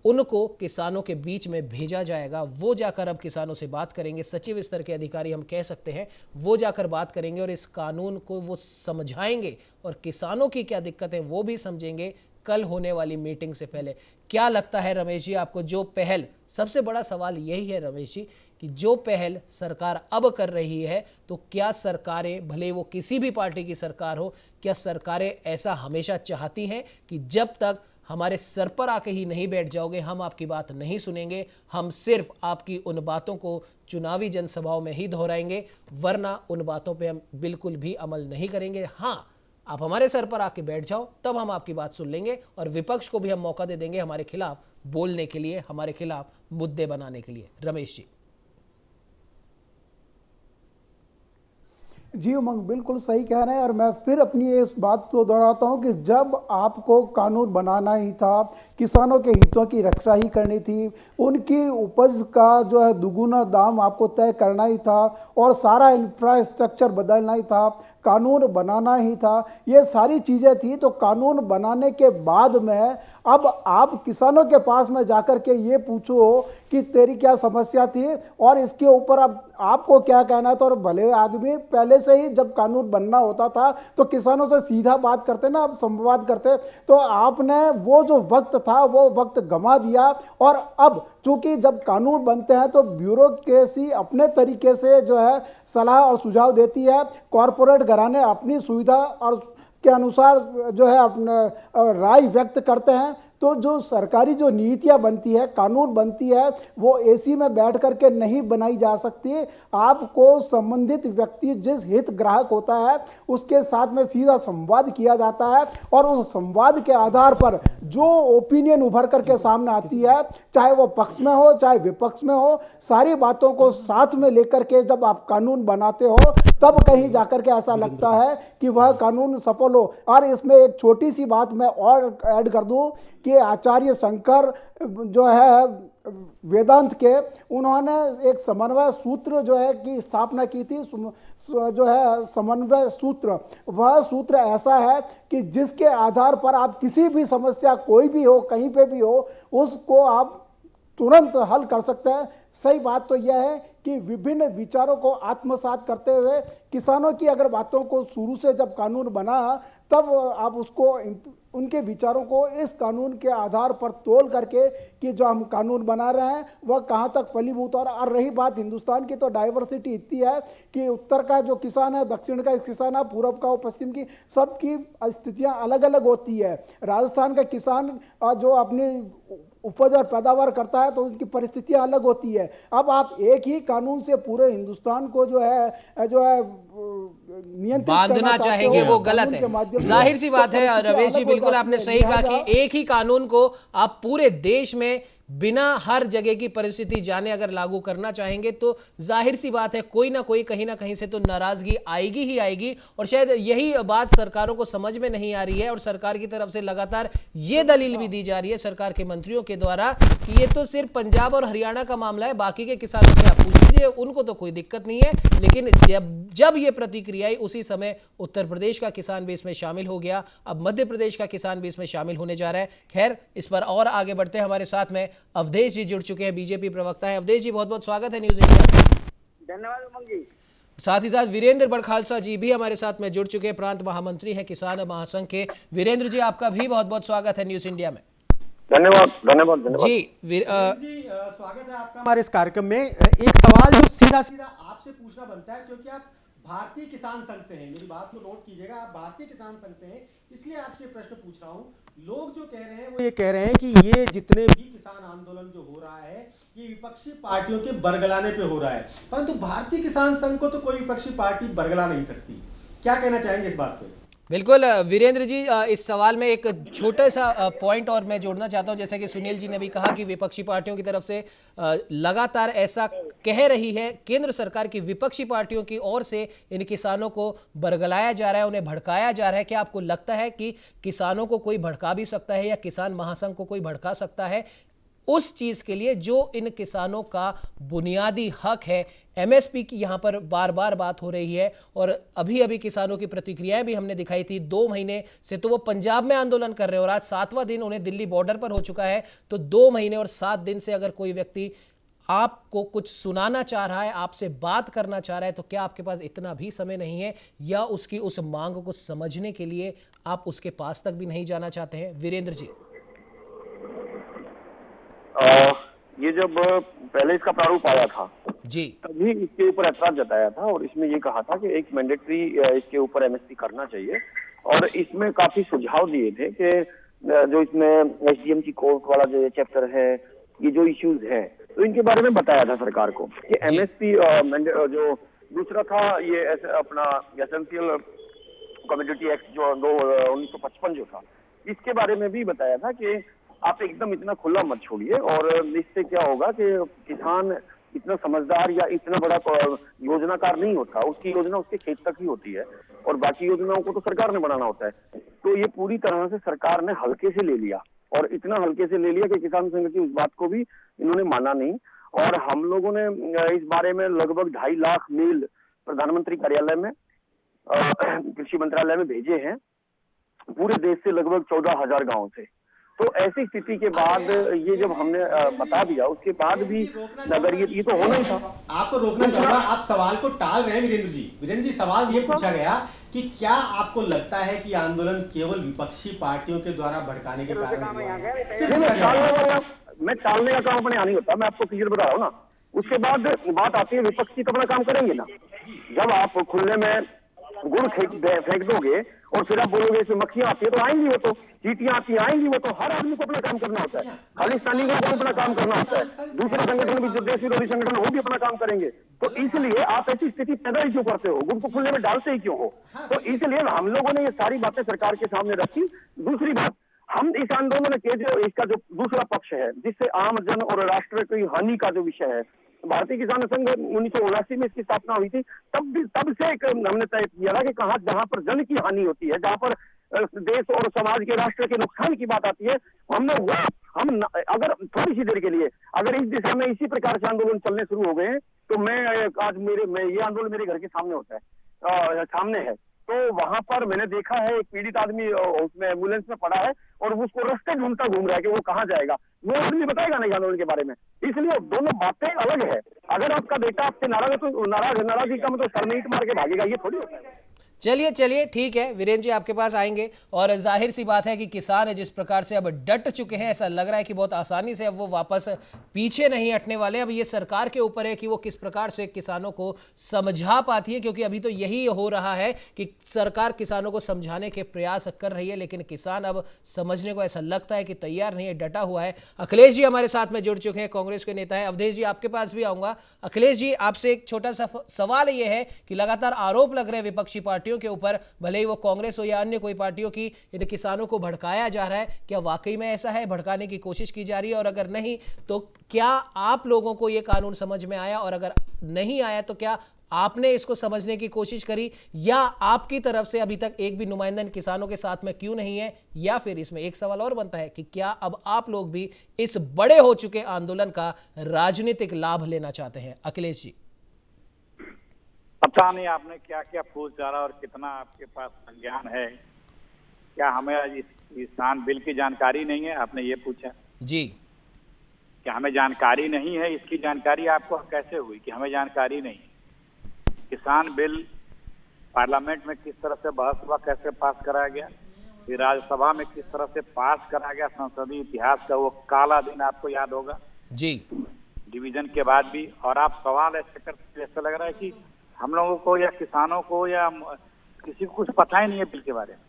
उनको किसानों के बीच में भेजा जाएगा। वो जाकर अब किसानों से बात करेंगे, सचिव स्तर के अधिकारी हम कह सकते हैं, वो जाकर बात करेंगे और इस कानून को वो समझाएंगे और किसानों की क्या दिक्कत है वो भी समझेंगे कल होने वाली मीटिंग से पहले। क्या लगता है रमेश जी आपको, जो पहल, सबसे बड़ा सवाल यही है रमेश जी कि जो पहल सरकार अब कर रही है, तो क्या सरकारें, भले वो किसी भी पार्टी की सरकार हो, क्या सरकारें ऐसा हमेशा चाहती हैं कि जब तक हमारे सर पर आके ही नहीं बैठ जाओगे, हम आपकी बात नहीं सुनेंगे, हम सिर्फ आपकी उन बातों को चुनावी जनसभाओं में ही दोहराएंगे, वरना उन बातों पे हम बिल्कुल भी अमल नहीं करेंगे। हाँ, आप हमारे सर पर आके बैठ जाओ, तब हम आपकी बात सुन लेंगे और विपक्ष को भी हम मौका दे देंगे हमारे खिलाफ बोलने के लिए, हमारे खिलाफ मुद्दे बनाने के लिए। रमेश जी। जी उमंग, बिल्कुल सही कह रहे हैं। और मैं फिर अपनी इस बात को दोहराता हूं कि जब आपको कानून बनाना ही था, किसानों के हितों की रक्षा ही करनी थी, उनकी उपज का जो है दुगुना दाम आपको तय करना ही था और सारा इंफ्रास्ट्रक्चर बदलना ही था, कानून बनाना ही था, ये सारी चीज़ें थी। तो कानून बनाने के बाद में अब आप किसानों के पास में जाकर के ये पूछो कि तेरी क्या समस्या थी और इसके ऊपर अब आपको क्या कहना था। और भले आदमी पहले से ही जब कानून बनना होता था तो किसानों से सीधा बात करते ना, अब संवाद करते, तो आपने वो जो वक्त था वो वक्त गंवा दिया। और अब चूंकि जब कानून बनते हैं तो ब्यूरोक्रेसी अपने तरीके से जो है सलाह और सुझाव देती है, कॉरपोरेट घराने अपनी सुविधा और के अनुसार जो है अपने राय व्यक्त करते हैं। तो जो सरकारी जो नीतियां बनती है, कानून बनती है, वो एसी में बैठ करके नहीं बनाई जा सकती। आपको संबंधित व्यक्ति जिस हित ग्राहक होता है उसके साथ में सीधा संवाद किया जाता है और उस संवाद के आधार पर जो ओपिनियन उभर करके सामने आती है, चाहे वो पक्ष में हो चाहे विपक्ष में हो, सारी बातों को साथ में लेकर के जब आप कानून बनाते हो तब कहीं जाकर के ऐसा लगता है कि वह कानून सफल हो। और इसमें एक छोटी सी बात मैं और ऐड कर दूं कि आचार्य शंकर जो है वेदांत के, उन्होंने एक समन्वय सूत्र जो है की स्थापना की थी, जो है समन्वय सूत्र। वह सूत्र ऐसा है कि जिसके आधार पर आप किसी भी समस्या, कोई भी हो, कहीं पे भी हो, उसको आप तुरंत हल कर सकते हैं। सही बात तो यह है कि विभिन्न विचारों को आत्मसात करते हुए किसानों की अगर बातों को शुरू से जब कानून बना तब आप उसको, उनके विचारों को इस कानून के आधार पर तोल करके कि जो हम कानून बना रहे हैं वह कहाँ तक फलीभूत। और रही बात हिंदुस्तान की, तो डाइवर्सिटी इतनी है कि उत्तर का जो किसान है, दक्षिण का किसान है, पूर्व का, पश्चिम की, सबकी स्थितियाँ अलग अलग होती है। राजस्थान का किसान जो अपनी उपज और पैदावार करता है तो उनकी परिस्थितियां अलग होती है। अब आप एक ही कानून से पूरे हिंदुस्तान को जो है नियंत्रित बांधना चाहेंगे, वो गलत है। जाहिर सी बात है रमेश जी, बिल्कुल आपने सही कहा कि एक ही कानून को आप पूरे देश में बिना हर जगह की परिस्थिति जाने अगर लागू करना चाहेंगे तो जाहिर सी बात है कोई ना कोई कहीं ना कहीं से तो नाराजगी आएगी ही आएगी। और शायद यही बात सरकारों को समझ में नहीं आ रही है और सरकार की तरफ से लगातार ये दलील भी दी जा रही है सरकार के मंत्रियों के द्वारा कि ये तो सिर्फ पंजाब और हरियाणा का मामला है, बाकी के किसानों से आप पूछ लीजिए, उनको तो कोई दिक्कत नहीं है। लेकिन जब ये प्रतिक्रिया आई उसी समय उत्तर प्रदेश का किसान भी इसमें शामिल हो गया, अब मध्य प्रदेश का किसान भी इसमें शामिल होने जा रहा है। खैर, इस पर और आगे बढ़ते हैं, हमारे साथ में अवधेश जी जुड़ चुके हैं, बीजेपी प्रवक्ता हैं। अवधेश जी, बहुत बहुत स्वागत है न्यूज इंडिया। धन्यवाद उमंग जी। साथ ही साथ वीरेंद्र बड़खालसा जी भी हमारे साथ में जुड़ चुके हैं, प्रांत महामंत्री हैं किसान महासंघ के। वीरेंद्र जी, आपका भी बहुत बहुत स्वागत है न्यूज इंडिया में। धन्यवाद धन्यवाद धन्यवाद जी। स्वागत है आपका हमारे इस कार्यक्रम में। एक सवाल जो सीधा सीधा आपसे पूछना बनता है, क्योंकि आप भारतीय किसान संघ से हैं, मेरी बात को नोट कीजिएगा, आप भारतीय किसान संघ से हैं, इसलिए आपसे प्रश्न पूछ रहा हूँ। लोग जो कह रहे हैं वो ये कह रहे हैं कि ये जितने भी किसान आंदोलन जो हो रहा है ये विपक्षी पार्टियों के बरगलाने पे हो रहा है, परंतु भारतीय किसान संघ को तो कोई विपक्षी पार्टी बरगला नहीं सकती। क्या कहना चाहेंगे इस बात पे? बिल्कुल वीरेंद्र जी, इस सवाल में एक छोटा सा पॉइंट और मैं जोड़ना चाहता हूं। जैसे कि सुनील जी ने भी कहा कि विपक्षी पार्टियों की तरफ से लगातार ऐसा कह रही है केंद्र सरकार की, विपक्षी पार्टियों की ओर से इन किसानों को बरगलाया जा रहा है, उन्हें भड़काया जा रहा है। क्या आपको लगता है कि किसानों को कोई भड़का भी सकता है या किसान महासंघ को कोई भड़का सकता है उस चीज के लिए जो इन किसानों का बुनियादी हक है? एमएसपी की यहां पर बार बार बात हो रही है और अभी अभी किसानों की प्रतिक्रियाएं भी हमने दिखाई थी। 2 महीने से तो वो पंजाब में आंदोलन कर रहे हैं और आज 7वां दिन उन्हें दिल्ली बॉर्डर पर हो चुका है। तो 2 महीने और 7 दिन से अगर कोई व्यक्ति आपको कुछ सुनाना चाह रहा है, आपसे बात करना चाह रहा है, तो क्या आपके पास इतना भी समय नहीं है या उसकी उस मांग को समझने के लिए आप उसके पास तक भी नहीं जाना चाहते हैं? वीरेंद्र जी, ये जब पहले इसका प्रारूप आया था जी, तभी इसके ऊपर ऐतराज जताया था और इसमें ये कहा था कि एक मैंडेटरी इसके ऊपर एमएसपी करना चाहिए और इसमें काफी सुझाव दिए थे कि जो इसमें एसडीएम की कोर्ट वाला जो चैप्टर है, ये जो इश्यूज हैं, तो इनके बारे में बताया था सरकार को कि एमएसपी जो दूसरा था ये अपना एसेंशियल कमोडिटी एक्ट जो 1955 जो था, इसके बारे में भी बताया था कि आप एकदम इतना खुला मत छोड़िए और इससे क्या होगा कि किसान इतना समझदार या इतना बड़ा योजनाकार नहीं होता, उसकी योजना उसके खेत तक ही होती है और बाकी योजनाओं को तो सरकार ने बनाना होता है। तो ये पूरी तरह से सरकार ने हल्के से ले लिया और इतना हल्के से ले लिया कि किसान संघ की उस बात को भी इन्होंने माना नहीं। और हम लोगों ने इस बारे में लगभग 2.5 लाख मेल प्रधानमंत्री कार्यालय में, कृषि मंत्रालय में भेजे हैं, पूरे देश से लगभग 14,000 गाँव से। तो ऐसी स्थिति के बाद ये जब हमने बता दिया, उसके बाद भी अगर ये तो होना ही था। आपको रोकना चाहूंगा, आप सवाल को टाल रहे हैं वीरेंद्र जी। वीरेंद्र जी, सवाल ये पूछा गया कि क्या आपको लगता है कि आंदोलन केवल विपक्षी पार्टियों के द्वारा भड़काने के कारण हुआ है? मैं टालने का काम अपने यहाँ नहीं होता, मैं आपको क्लियर बता रहा हूँ ना। उसके बाद बात आती है विपक्षी तो अपना काम करेंगे ना। जब आप खुले में गुड़ फेंक दोगे और फिर आप बोलोगे इसमें मक्खियां आती है, तो आएंगी वो, तो चींटियां आती है आएंगी वो, तो हर आदमी को अपना काम करना होता है। खालिस्तानी को अपना काम करना होता है, दूसरे संगठन भी, जो देश विरोधी संगठन वो भी अपना काम करेंगे। तो इसलिए आप ऐसी स्थिति पैदा ही क्यों करते हो, गुड़ को खुले में डालते ही क्यों हो? तो इसलिए हम लोगों ने ये सारी बातें सरकार के सामने रखी। दूसरी बात, हम इस आंदोलन के जो इसका जो दूसरा पक्ष है, जिससे आम जन और राष्ट्र की हानि का जो विषय है, भारतीय किसान संघ 1979 में इसकी स्थापना हुई थी, तब से हमने तय किया था कि कहाँ जहां पर जन की हानि होती है, जहां पर देश और समाज के राष्ट्र के नुकसान की बात आती है, हम अगर थोड़ी सी देर के लिए अगर इस दिशा में इसी प्रकार से आंदोलन चलने शुरू हो गए हैं, तो ये आंदोलन मेरे घर के सामने होता है, सामने है। तो वहां पर मैंने देखा है एक पीड़ित आदमी उसमें एम्बुलेंस में पड़ा है और उसको रास्ते ढूंढता घूम रहा है कि वो कहाँ जाएगा, वो आदमी बताएगा नहीं आंदोलन के बारे में। इसलिए दोनों बातें अलग है। अगर आपका बेटा आपसे नाराज है तो नाराजगी का मतलब सर में ईंट मार के भागेगा, ये थोड़ी होता है। चलिए ठीक है वीरेंद्र जी, आपके पास आएंगे। और जाहिर सी बात है कि किसान जिस प्रकार से अब डट चुके हैं, ऐसा लग रहा है कि बहुत आसानी से अब वो वापस पीछे नहीं हटने वाले। अब ये सरकार के ऊपर है कि वो किस प्रकार से किसानों को समझा पाती है, क्योंकि अभी तो यही हो रहा है कि सरकार किसानों को समझाने के प्रयास कर रही है, लेकिन किसान अब समझने को ऐसा लगता है कि तैयार नहीं है, डटा हुआ है। अखिलेश जी हमारे साथ में जुड़ चुके हैं, कांग्रेस के नेता हैं। अवधेश जी, आपके पास भी आऊंगा। अखिलेश जी, आपसे एक छोटा सा सवाल ये है कि लगातार आरोप लग रहे हैं विपक्षी पार्टियों के ऊपर, भले ही वो कांग्रेस हो या अन्य कोई पार्टियों की, इन किसानों को भड़काया जा रहा है। क्या वाकई में ऐसा है, भड़काने की कोशिश की जा रही है? और अगर नहीं तो क्या आप लोगों को ये कानून समझ में आया? और अगर नहीं आया तो क्या आपने इसको समझने की कोशिश करी, या आपकी तरफ से अभी तक एक भी नुमाइंदा किसानों के साथ में क्यों नहीं है? या फिर इसमें एक सवाल और बनता है कि क्या अब आप लोग भी इस बड़े हो चुके आंदोलन का राजनीतिक लाभ लेना चाहते हैं? अखिलेश जी, पता नहीं आपने क्या क्या पूछ डाला और कितना आपके पास ज्ञान है। क्या हमें आज इस किसान बिल की जानकारी नहीं है, आपने ये पूछा जी? क्या हमें जानकारी नहीं है? इसकी जानकारी आपको कैसे हुई कि हमें जानकारी नहीं? किसान बिल पार्लियामेंट में किस तरह से बहस हुआ, कैसे पास कराया गया, फिर राज्यसभा में किस तरह से पास कराया गया, संसदीय इतिहास का वो काला दिन आपको याद होगा जी, डिवीजन के बाद भी। और आप सवाल ऐसे करते, ऐसा लग रहा है कि हम लोगों को या किसानों को या किसी को कुछ पता ही नहीं है बिल के बारे में।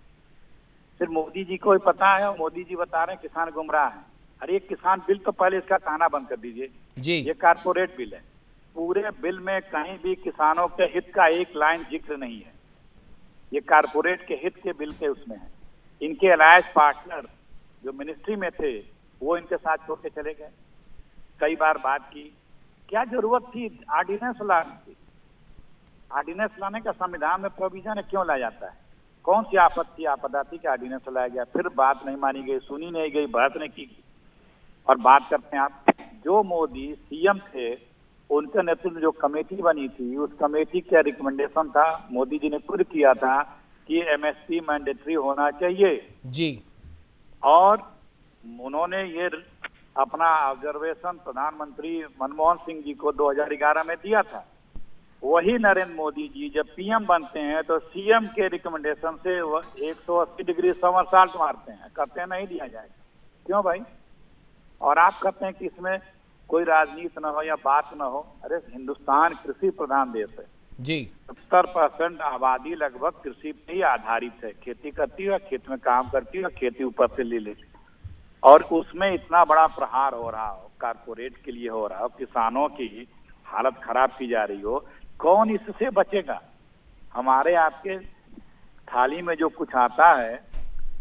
सिर्फ मोदी जी को ही पता है और मोदी जी बता रहे हैं किसान गुमराह है। अरे किसान बिल तो पहले इसका कहना बंद कर दीजिए जी। ये कारपोरेट बिल है। पूरे बिल में कहीं भी किसानों के हित का एक लाइन जिक्र नहीं है। ये कारपोरेट के हित के बिल के उसमें है। इनके अलायंस पार्टनर जो मिनिस्ट्री में थे वो इनके साथ छोड़ के चले गए। कई बार बात की, क्या जरूरत थी ऑर्डिनेंस लाने की? ऑर्डिनेंस लाने का संविधान में प्रोविजन है, क्यों लाया जाता है? कौन सी आपत्ति आपदा थी कि ऑर्डिनेंस लाया गया? फिर बात नहीं मानी गई, सुनी नहीं गई, बात नहीं की गई। और बात करते हैं आप, जो मोदी सीएम थे उनके नेतृत्व में जो कमेटी बनी थी उस कमेटी का रिकमेंडेशन था, मोदी जी ने खुद किया था कि एमएसपी मैंडेटरी होना चाहिए जी। और उन्होंने ये अपना ऑब्जर्वेशन प्रधानमंत्री मनमोहन सिंह जी को 2011 में दिया था। वही नरेंद्र मोदी जी जब पीएम बनते हैं तो सीएम के रिकमेंडेशन से 180 डिग्री समरसाल्ट मारते हैं, कहते हैं नहीं दिया जाएगा। क्यों भाई? और आप कहते हैं कि इसमें कोई राजनीति न हो या बात न हो। अरे हिंदुस्तान कृषि प्रधान देश है जी। 70% आबादी लगभग कृषि पे ही आधारित है। खेती करती है, खेत में काम करती है, खेती ऊपर से ले लेती है। और उसमें इतना बड़ा प्रहार हो रहा हो, कारपोरेट के लिए हो रहा हो, किसानों की हालत खराब की जा रही हो, कौन इससे बचेगा? हमारे आपके थाली में जो कुछ आता है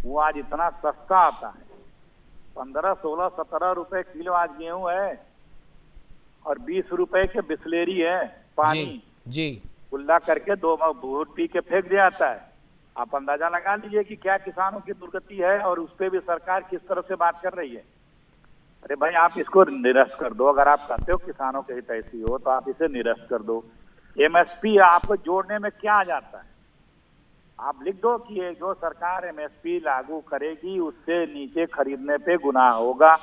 वो आज इतना सस्ता आता है, 15, 16, 17 रुपए किलो आज गेहूं है और 20 रुपए के बिस्लेरी है पानी जी। कुल्ला करके 2 घूंट पी के फेंक दिया जाता है। आप अंदाजा लगा लीजिए कि क्या किसानों की दुर्गति है और उस पर भी सरकार किस तरह से बात कर रही है। अरे भाई आप इसको निरस्त कर दो। अगर आप कहते हो किसानों के हित ऐसी हो तो आप इसे निरस्त कर दो। एमएसपी आपको जोड़ने में क्या आ जाता है? आप लिख दो कि ये जो सरकार एमएसपी लागू करेगी उससे नीचे खरीदने पे गुनाह होगा।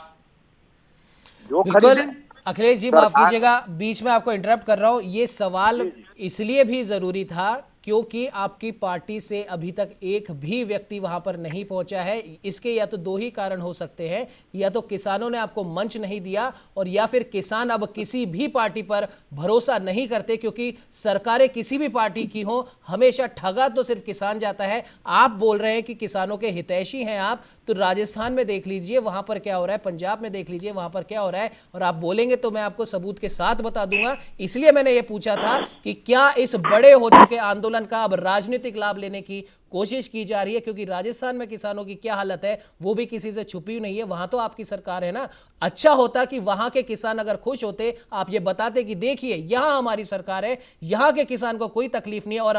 जो बिल्कुल अखिलेश जी, माफ कीजिएगा बीच में आपको इंटरप्ट कर रहा हूं। ये सवाल इसलिए भी जरूरी था क्योंकि आपकी पार्टी से अभी तक एक भी व्यक्ति वहां पर नहीं पहुंचा है। इसके या तो 2 ही कारण हो सकते हैं, या तो किसानों ने आपको मंच नहीं दिया और या फिर किसान अब किसी भी पार्टी पर भरोसा नहीं करते, क्योंकि सरकारें किसी भी पार्टी की हो हमेशा ठगा तो सिर्फ किसान जाता है। आप बोल रहे हैं कि किसानों के हितैषी हैं आप, तो राजस्थान में देख लीजिए वहां पर क्या हो रहा है, पंजाब में देख लीजिए वहां पर क्या हो रहा है, और आप बोलेंगे तो मैं आपको सबूत के साथ बता दूंगा। इसलिए मैंने ये पूछा था कि क्या इस बड़े हो चुके आंदोलन का अब राजनीतिक लाभ लेने की कोशिश की जा रही है, क्योंकि राजस्थान में किसानों की क्या हालत है वो भी किसी से छुपी नहीं है। वहां तो आपकी सरकार है ना। अच्छा होता कि वहां के किसान अगर खुश होते, आप ये बताते कि देखिए यहां हमारी सरकार है, यहां के किसान को कोई तकलीफ नहीं है और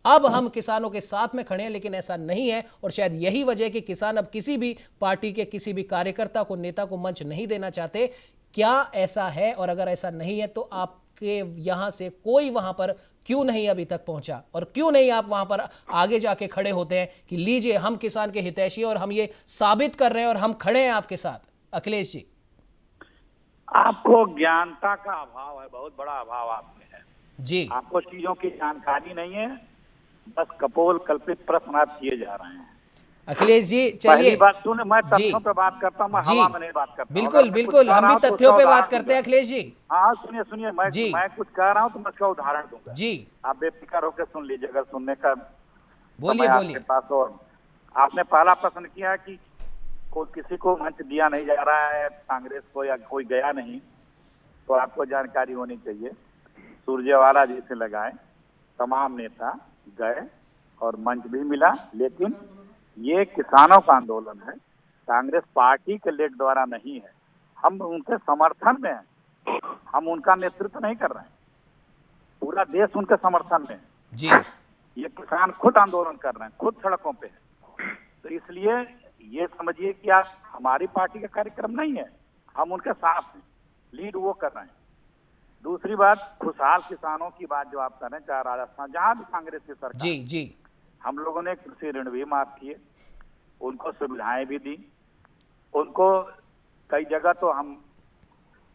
अब हम किसानों के साथ में खड़े हैं। लेकिन ऐसा नहीं है और शायद यही वजह है कि किसान अब किसी भी पार्टी के किसी भी कार्यकर्ता को, नेता को मंच नहीं देना चाहते। क्या ऐसा है? और अगर ऐसा नहीं है तो आप के यहां से कोई वहां पर क्यों नहीं अभी तक पहुंचा, और क्यों नहीं आप वहां पर आगे जाके खड़े होते हैं कि लीजिए हम किसान के हितैषी और हम ये साबित कर रहे हैं और हम खड़े हैं आपके साथ? अखिलेश जी, आपको ज्ञानता का अभाव है, बहुत बड़ा अभाव आप में है जी। आपको चीजों की जानकारी नहीं है, बस कपोल कल्पित प्रश्न आप किए जा रहे हैं। अखिलेश जी चलिए, बात सुन, मैं तथ्यों पे बात करता हूँ, मैं हवा में नहीं बात करता। बिल्कुल बिल्कुल, हम भी तथ्यों पे बात करते हैं अखिलेश जी। हाँ सुनिए, मैं कुछ कह रहा हूँ तो मैं उसका उदाहरण दूंगा जी। आप बेफिक्र होकर सुन लीजिए, अगर सुनने का बोलिए आपके पास। और आपने पहला प्रश्न किया कि किसी को मंच दिया नहीं जा रहा है कांग्रेस को, या कोई गया नहीं, तो आपको जानकारी होनी चाहिए। सुरजेवाला जी से लगाए तमाम नेता गए और मंच भी मिला, लेकिन ये किसानों का आंदोलन है, कांग्रेस पार्टी के लेग द्वारा नहीं है। हम उनके समर्थन में हैं, हम उनका नेतृत्व नहीं कर रहे हैं, पूरा देश उनके समर्थन में है जी। ये किसान खुद आंदोलन कर रहे हैं, खुद सड़कों पे है। तो इसलिए ये समझिए कि आप हमारी पार्टी का कार्यक्रम नहीं है, हम उनके साथ हैं, लीड वो कर रहे हैं। दूसरी बात, खुशहाल किसानों की बात जो आप कर रहे हैं, चाहे राजस्थान जहां भी कांग्रेस की सरकार, जी जी, हम लोगों ने कृषि ऋण भी माफ किए, उनको सुविधाएं भी दी, उनको कई जगह तो हम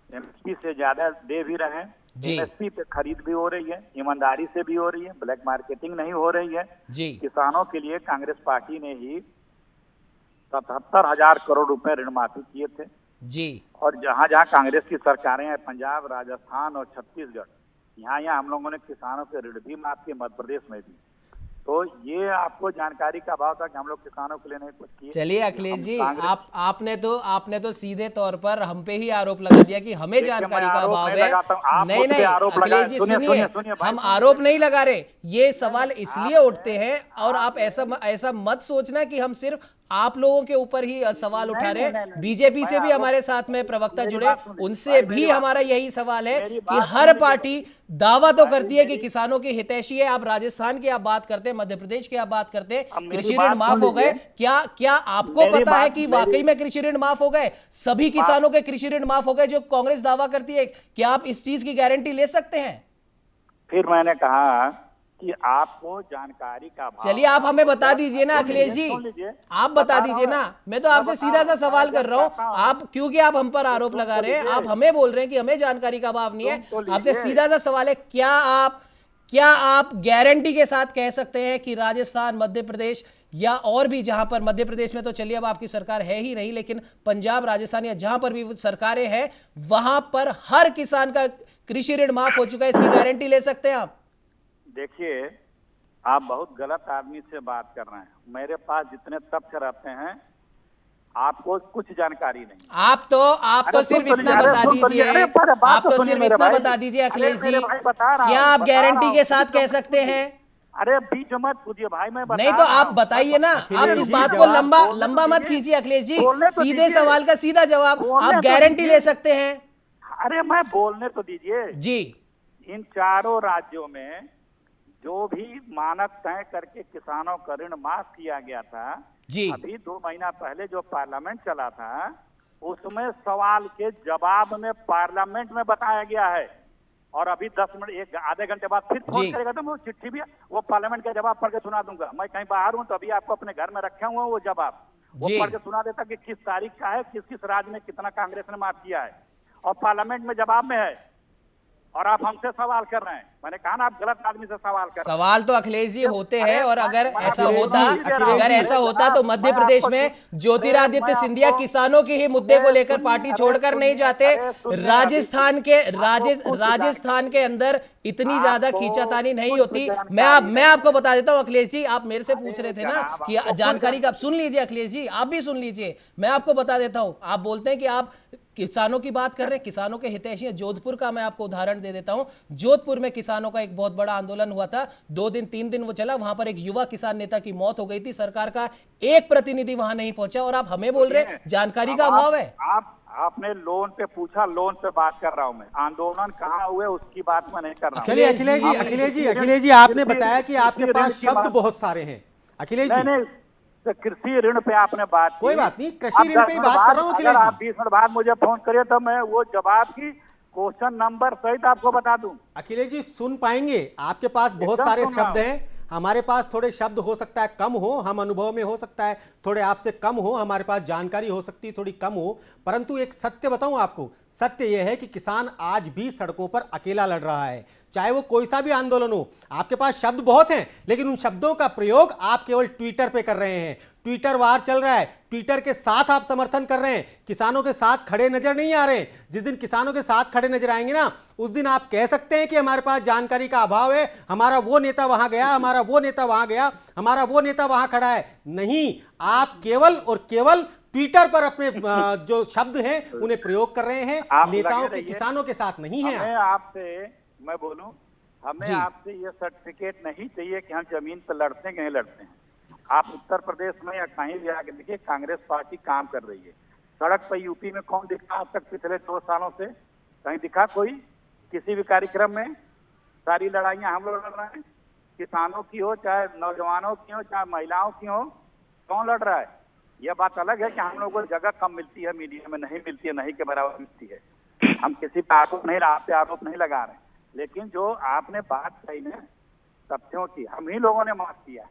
एमएसपी से ज्यादा दे भी रहे हैं। एमएसपी पे खरीद भी हो रही है, ईमानदारी से भी हो रही है, ब्लैक मार्केटिंग नहीं हो रही है जी। किसानों के लिए कांग्रेस पार्टी ने ही 77,000 करोड़ रुपए ऋण माफी किए थे जी। और जहां जहां कांग्रेस की सरकारें हैं, पंजाब, राजस्थान और छत्तीसगढ़, यहाँ हम लोगों ने किसानों के ऋण भी माफ किए, मध्य प्रदेश में भी। तो ये आपको जानकारी का अभाव था कि हम लोग किसानों के लिए नहीं कुछ किए। चलिए अखिलेश जी, आपने तो सीधे तौर पर हम पे ही आरोप लगा दिया कि हमें जानकारी का अभाव है। नहीं नहीं अखिलेश जी सुनिए, हम आरोप नहीं लगा रहे, ये सवाल इसलिए उठते हैं और आप ऐसा मत सोचना कि हम सिर्फ आप लोगों के ऊपर ही सवाल उठा रहे हैं। बीजेपी से भी हमारे साथ में प्रवक्ता जुड़े, उनसे भी हमारा यही सवाल है कि हर पार्टी दावा तो करती है कि किसानों की हितैषी है। आप राजस्थान की आप बात करते हैं, मध्य प्रदेश की आप बात करते हैं, कृषि ऋण माफ हो गए। क्या आपको पता है कि वाकई में कृषि ऋण माफ हो गए? सभी किसानों के कृषि ऋण माफ हो गए जो कांग्रेस दावा करती है? क्या आप इस चीज की गारंटी ले सकते हैं? फिर मैंने कहा कि आपको जानकारी का अभाव। चलिए आप हमें बता दीजिए ना अखिलेश जी, आप बता दीजिए ना। मैं तो आपसे सीधा सा सवाल कर रहा हूं, आप क्योंकि आप हम पर आरोप लगा रहे हैं, आप हमें बोल रहे हैं कि हमें जानकारी का अभाव नहीं है। आपसे सीधा सा सवाल है, क्या आप गारंटी के साथ कह सकते हैं कि राजस्थान, मध्य प्रदेश या और भी जहां पर, मध्य प्रदेश में तो चलिए अब आपकी सरकार है ही नहीं, लेकिन पंजाब, राजस्थान या जहां पर भी सरकारें हैं वहां पर हर किसान का कृषि ऋण माफ हो चुका है, इसकी गारंटी ले सकते हैं आप? देखिए, आप बहुत गलत आदमी से बात कर रहे हैं। मेरे पास जितने तथ्य रहते हैं आपको कुछ जानकारी नहीं। आप तो सिर्फ इतना बता दीजिए, आप तो सिर्फ इतना बता दीजिए अखिलेश जी, क्या आप गारंटी के साथ कह सकते हैं? अरे बीच मत पूछिए भाई, मैं नहीं तो आप बताइए ना, आप इस बात को लंबा मत खींचिए अखिलेश जी, सीधे सवाल का सीधा जवाब। आप गारंटी ले सकते हैं? अरे मैं बोलने तो दीजिए जी। इन चारों राज्यों में जो भी मानक तय करके किसानों का ऋण माफ किया गया था जी, अभी 2 महीना पहले जो पार्लियामेंट चला था उसमें सवाल के जवाब में पार्लियामेंट में बताया गया है। और अभी 10 मिनट आधे घंटे बाद फिर फोन करेगा तो मैं चिट्ठी भी वो पार्लियामेंट का जवाब पढ़ के सुना दूंगा। मैं कहीं बाहर हूं तो अभी आपको अपने घर में रखे हुए वो जवाब वो पढ़ के सुना देता कि किस तारीख का है, किस किस राज्य में कितना कांग्रेस ने माफ किया है, और पार्लियामेंट में जवाब में है। और आप हमसे सवाल कर रहे हैं। मैंने कहा ना, आप गलत आदमी से सवाल कर रहे हैं। सवाल तो अखिलेश जी होते हैं, और अगर ऐसा होता तो मध्य प्रदेश में ज्योतिरादित्य सिंधिया किसानों के ही मुद्दे को लेकर पार्टी छोड़कर नहीं जाते। राजस्थान के अंदर इतनी ज्यादा खींचातानी नहीं होती। मैं आपको बता देता हूं अखिलेश जी, आप मेरे से पूछ रहे थे ना कि जानकारी का, आप सुन लीजिए अखिलेश जी, आप भी सुन लीजिए, मैं आपको बता देता हूं। आप बोलते हैं कि आप किसानों की बात कर रहे हैं, किसानों के हितैषी हैं। जोधपुर का मैं आपको उदाहरण दे देता हूं। जोधपुर में किसानों का एक बहुत बड़ा आंदोलन हुआ था, 2 दिन 3 दिन वो चला। वहां पर एक युवा किसान नेता की मौत हो गई थी, सरकार का एक प्रतिनिधि वहां नहीं पहुंचा, और आप हमें बोल रहे हैं जानकारी का अभाव है। आपने लोन पे पूछा, लोन पे बात कर रहा हूं मैं। आंदोलन कहाँ हुए उसकी बात मैं नहीं कर रहा। चलिए अखिलेश जी, आपने बताया कि आपके पास शब्द बहुत सारे हैं। अखिलेश जी, कृषि ऋण पे आपने बात की, कोई बात नहीं, कृषि ऋण पे ही बात कर रहा हूँ। अगर आप 20 मिनट बाद मुझे फोन करिए तो मैं वो जवाब की क्वेश्चन नंबर सहित आपको बता दूं। अखिलेश जी सुन पाएंगे, आपके पास बहुत सारे शब्द हैं, हमारे पास थोड़े शब्द हो सकता है कम हो, हम अनुभव में हो सकता है थोड़े आपसे कम हो, हमारे पास जानकारी हो सकती है थोड़ी कम हो, परंतु एक सत्य बताऊं आपको, सत्य यह है कि किसान आज भी सड़कों पर अकेला लड़ रहा है, चाहे वो कोई सा भी आंदोलन हो। आपके पास शब्द बहुत हैं, लेकिन उन शब्दों का प्रयोग आप केवल ट्विटर पे कर रहे हैं। ट्विटर वार चल रहा है, ट्विटर के साथ आप समर्थन कर रहे हैं, किसानों के साथ खड़े नजर नहीं आ रहे। जिस दिन किसानों के साथ खड़े नजर आएंगे ना, उस दिन आप कह सकते हैं कि हमारे पास जानकारी का अभाव है, हमारा वो नेता वहां गया, हमारा वो नेता वहां गया, हमारा वो नेता वहां खड़ा है। नहीं, आप केवल और केवल ट्विटर पर अपने जो शब्द हैं उन्हें प्रयोग कर रहे हैं, नेताओं के, किसानों के साथ नहीं है। आपसे मैं बोलूं, हमें आपसे ये सर्टिफिकेट नहीं चाहिए कि हम जमीन पर लड़ते हैं कि नहीं लड़ते हैं। आप उत्तर प्रदेश में या कहीं भी आके देखिए, कांग्रेस पार्टी काम कर रही है। सड़क पर यूपी में कौन दिखा अब तक पिछले 2 सालों से? कहीं दिखा कोई किसी भी कार्यक्रम में? सारी लड़ाइयां हम लोग लड़ रहे हैं, किसानों की हो, चाहे नौजवानों की हो, चाहे महिलाओं की हो। कौन लड़ रहा है? यह बात अलग है कि हम लोगों को जगह कम मिलती है, मीडिया में नहीं मिलती है, नहीं के बराबर मिलती है। हम किसी पे आरोप नहीं लगा रहे, लेकिन जो आपने बात कही ना तथ्यों की, हम ही लोगों ने माफ किया,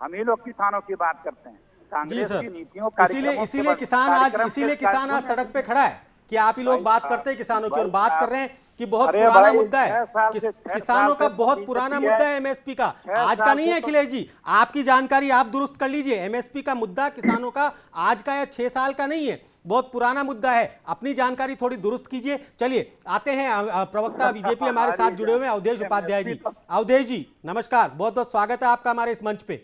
हम ही लोग किसानों की बात करते हैं। कांग्रेस की नीतियों, इसीलिए किसान आज सड़क पे खड़ा है। कि आप ही लोग बात करते हैं किसानों की और बात कर रहे हैं कि बहुत अरे पुराना भाई, मुद्दा है, 6 साल से किसानों का बहुत बीजेपी पुराना है। मुद्दा है एमएसपी का, 6 आज का साल नहीं से है। अखिलेश जी, आपकी जानकारी आप दुरुस्त कर लीजिए, एमएसपी का मुद्दा किसानों का आज का या 6 साल का नहीं है, बहुत पुराना मुद्दा है। अपनी जानकारी थोड़ी दुरुस्त कीजिए। चलिए आते हैं प्रवक्ता बीजेपी हमारे साथ जुड़े हुए हैं अवधेश उपाध्याय जी। अवधेश जी नमस्कार, बहुत बहुत स्वागत है आपका हमारे इस मंच पे।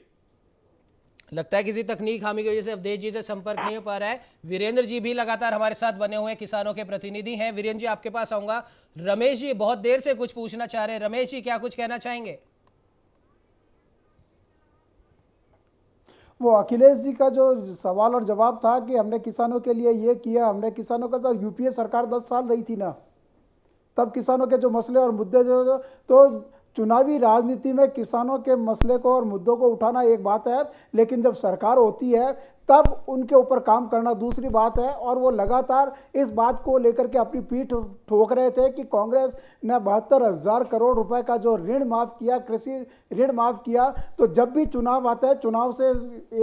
लगता है किसी तकनीक खामी की वजह से अवधेश जी से संपर्क नहीं हो पा रहा है। वीरेंद्र जी भी लगातार हमारे साथ बने हुए हैं, किसानों के प्रतिनिधि हैं। वीरेंद्र जी आपके पास आऊंगा। रमेश जी बहुत देर से कुछ पूछना चाह रहे हैं, रमेश जी क्या कुछ कहना चाहेंगे? वो अखिलेश जी का जो सवाल और जवाब था कि हमने किसानों के लिए ये किया, हमने किसानों का, तो यूपीए सरकार 10 साल रही थी ना, तब किसानों के जो मसले और मुद्दे जो तो चुनावी राजनीति में किसानों के मसले को और मुद्दों को उठाना एक बात है, लेकिन जब सरकार होती है तब उनके ऊपर काम करना दूसरी बात है। और वो लगातार इस बात को लेकर के अपनी पीठ ठोक रहे थे कि कांग्रेस ने 72,000 करोड़ रुपए का जो ऋण माफ किया, कृषि ऋण माफ किया, तो जब भी चुनाव आता है, चुनाव से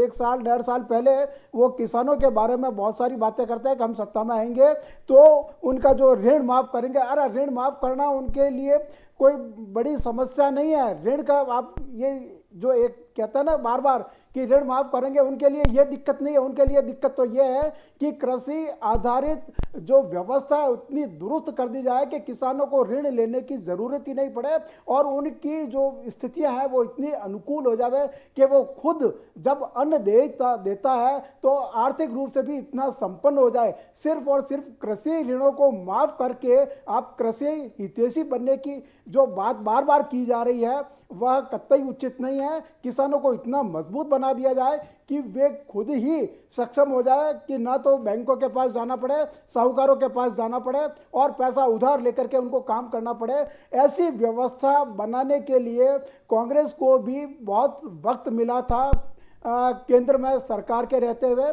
1 साल 1.5 साल पहले वो किसानों के बारे में बहुत सारी बातें करते हैं कि हम सत्ता में आएंगे तो उनका जो ऋण माफ करेंगे। अरे ऋण माफ करना उनके लिए कोई बड़ी समस्या नहीं है। ऋण का आप ये जो एक कहता है ना बार बार कि ऋण माफ करेंगे, उनके लिए ये दिक्कत नहीं है। उनके लिए दिक्कत तो ये है कि कृषि आधारित जो व्यवस्था है उतनी दुरुस्त कर दी जाए कि किसानों को ऋण लेने की जरूरत ही नहीं पड़े और उनकी जो स्थितियां हैं वो इतनी अनुकूल हो जावे कि वो खुद जब अन्न देता है तो आर्थिक रूप से भी इतना संपन्न हो जाए। सिर्फ और सिर्फ कृषि ऋणों को माफ करके आप कृषि हितैषी बनने की जो बात बार बार की जा रही है वह कतई उचित नहीं है। किसानों को इतना मजबूत बना दिया जाए कि वे खुद ही सक्षम हो जाए कि ना तो बैंकों के पास जाना पड़े, साहूकारों के पास जाना पड़े और पैसा उधार लेकर के उनको काम करना पड़े। ऐसी व्यवस्था बनाने के लिए कांग्रेस को भी बहुत वक्त मिला था केंद्र में सरकार के रहते हुए।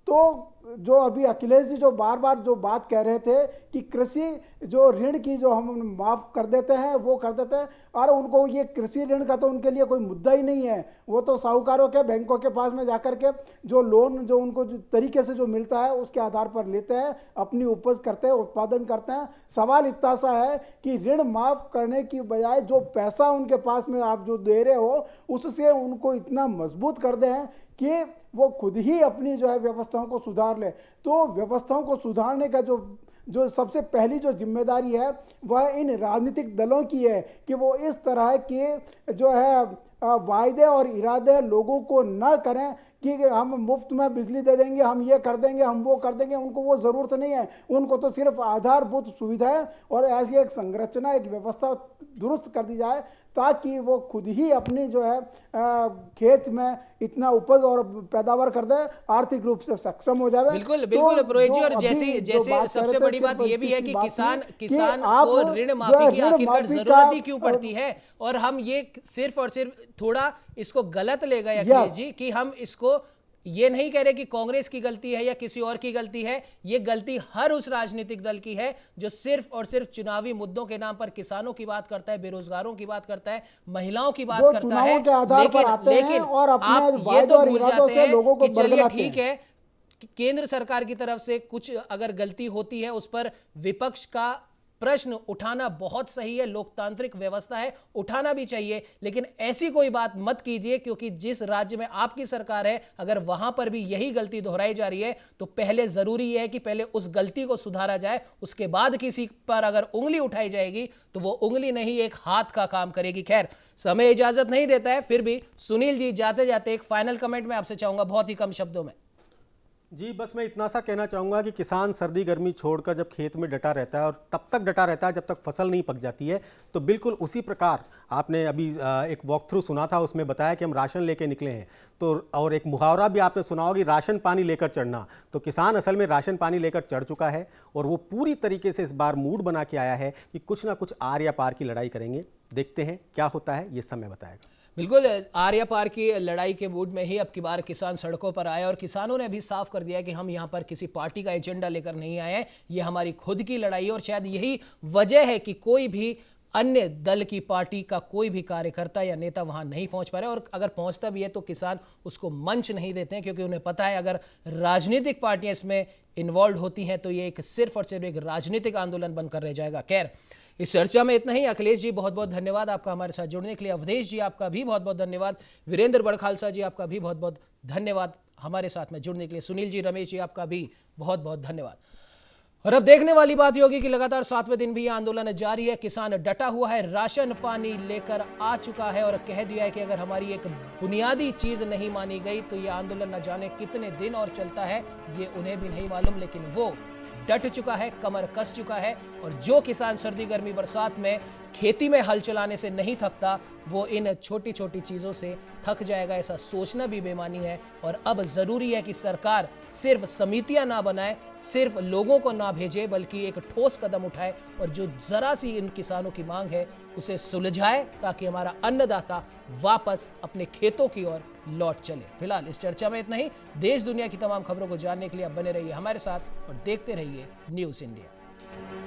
तो जो अभी अखिलेश जी जो बार बार जो बात कह रहे थे कि कृषि जो ऋण की जो हम माफ कर देते हैं वो कर देते हैं, और उनको ये कृषि ऋण का तो उनके लिए कोई मुद्दा ही नहीं है। वो तो साहूकारों के बैंकों के पास में जाकर के जो लोन जो उनको जो तरीके से जो मिलता है उसके आधार पर लेते हैं, अपनी उपज करते हैं, उत्पादन करते हैं। सवाल इतना सा है कि ऋण माफ करने की बजाय जो पैसा उनके पास में आप जो दे रहे हो उससे उनको इतना मजबूत कर दें कि वो खुद ही अपनी जो है व्यवस्थाओं को सुधार ले। तो व्यवस्थाओं को सुधारने का जो सबसे पहली जो जिम्मेदारी है वह इन राजनीतिक दलों की है कि वो इस तरह के जो है वायदे और इरादे लोगों को न करें कि हम मुफ्त में बिजली दे देंगे, हम ये कर देंगे, हम वो कर देंगे। उनको वो ज़रूरत नहीं है। उनको तो सिर्फ आधारभूत सुविधाएं और ऐसी एक संरचना, एक व्यवस्था दुरुस्त कर दी जाए ताकि वो खुद ही अपनी जो है खेत में इतना उपज और पैदावार कर दे, आर्थिक रूप से सक्षम हो जाए। बिल्कुल बिल्कुल पुरोहित जी। और जैसे सबसे बड़ी बात ये भी है कि किसान को ऋण माफी की आखिरकार जरूरत ही क्यों पड़ती है। और हम ये सिर्फ और सिर्फ थोड़ा इसको गलत ले गए अखिलेश जी कि हम इसको ये नहीं कह रहे कि कांग्रेस की गलती है या किसी और की गलती है। ये गलती हर उस राजनीतिक दल की है जो सिर्फ और सिर्फ चुनावी मुद्दों के नाम पर किसानों की बात करता है, बेरोजगारों की बात करता है, महिलाओं की बात करता है। लेकिन आप ये तो भूल जाते हैं कि चलिए ठीक है, केंद्र सरकार की तरफ से कुछ अगर गलती होती है उस पर विपक्ष का प्रश्न उठाना बहुत सही है, लोकतांत्रिक व्यवस्था है, उठाना भी चाहिए। लेकिन ऐसी कोई बात मत कीजिए क्योंकि जिस राज्य में आपकी सरकार है अगर वहां पर भी यही गलती दोहराई जा रही है तो पहले जरूरी है कि पहले उस गलती को सुधारा जाए, उसके बाद किसी पर अगर उंगली उठाई जाएगी तो वो उंगली नहीं एक हाथ का काम करेगी। खैर समय इजाजत नहीं देता है, फिर भी सुनील जी जाते जाते एक फाइनल कमेंट में आपसे चाहूंगा बहुत ही कम शब्दों में। जी बस मैं इतना सा कहना चाहूँगा कि किसान सर्दी गर्मी छोड़कर जब खेत में डटा रहता है और तब तक डटा रहता है जब तक फसल नहीं पक जाती है, तो बिल्कुल उसी प्रकार आपने अभी एक वॉक थ्रू सुना था, उसमें बताया कि हम राशन लेके निकले हैं। तो और एक मुहावरा भी आपने सुना होगा, राशन पानी लेकर चढ़ना। तो किसान असल में राशन पानी लेकर चढ़ चुका है और वो पूरी तरीके से इस बार मूड बना के आया है कि कुछ ना कुछ आर या पार की लड़ाई करेंगे। देखते हैं क्या होता है, ये समय बताएगा। बिल्कुल आर्या पार की लड़ाई के मूड में ही अब की बार किसान सड़कों पर आए और किसानों ने भी साफ कर दिया कि हम यहाँ पर किसी पार्टी का एजेंडा लेकर नहीं आए हैं, ये हमारी खुद की लड़ाई है। और शायद यही वजह है कि कोई भी अन्य दल की पार्टी का कोई भी कार्यकर्ता या नेता वहां नहीं पहुंच पा रहे, और अगर पहुंचता भी है तो किसान उसको मंच नहीं देते हैं, क्योंकि उन्हें पता है अगर राजनीतिक पार्टियां इसमें इन्वॉल्व होती हैं तो ये एक सिर्फ और सिर्फ एक राजनीतिक आंदोलन बनकर रह जाएगा। खैर, इस चर्चा में इतना ही। अखिलेश जी बहुत बहुत धन्यवाद आपका हमारे साथ जुड़ने के लिए। अवधेश जी आपका भी बहुत बहुत धन्यवाद। वीरेंद्र बड़खालसा जी आपका भी बहुत बहुत धन्यवाद हमारे साथ में जुड़ने के लिए। सुनील जी, रमेश जी आपका भी बहुत बहुत धन्यवाद। और अब देखने वाली बात ये होगी कि लगातार 7वें दिन भी यह आंदोलन जारी है। किसान डटा हुआ है, राशन पानी लेकर आ चुका है और कह दिया है कि अगर हमारी एक बुनियादी चीज नहीं मानी गई तो यह आंदोलन न जाने कितने दिन और चलता है, ये उन्हें भी नहीं मालूम, लेकिन वो डट चुका है, कमर कस चुका है। और जो किसान सर्दी गर्मी बरसात में खेती में हल चलाने से नहीं थकता, वो इन छोटी छोटी चीजों से थक जाएगा, ऐसा सोचना भी बेईमानी है। और अब जरूरी है कि सरकार सिर्फ समितियां ना बनाए, सिर्फ लोगों को ना भेजे, बल्कि एक ठोस कदम उठाए और जो जरा सी इन किसानों की मांग है उसे सुलझाए, ताकि हमारा अन्नदाता वापस अपने खेतों की ओर लौट चले। फिलहाल इस चर्चा में इतना ही। देश दुनिया की तमाम खबरों को जानने के लिए आप बने रहिए हमारे साथ और देखते रहिए न्यूज़ इंडिया।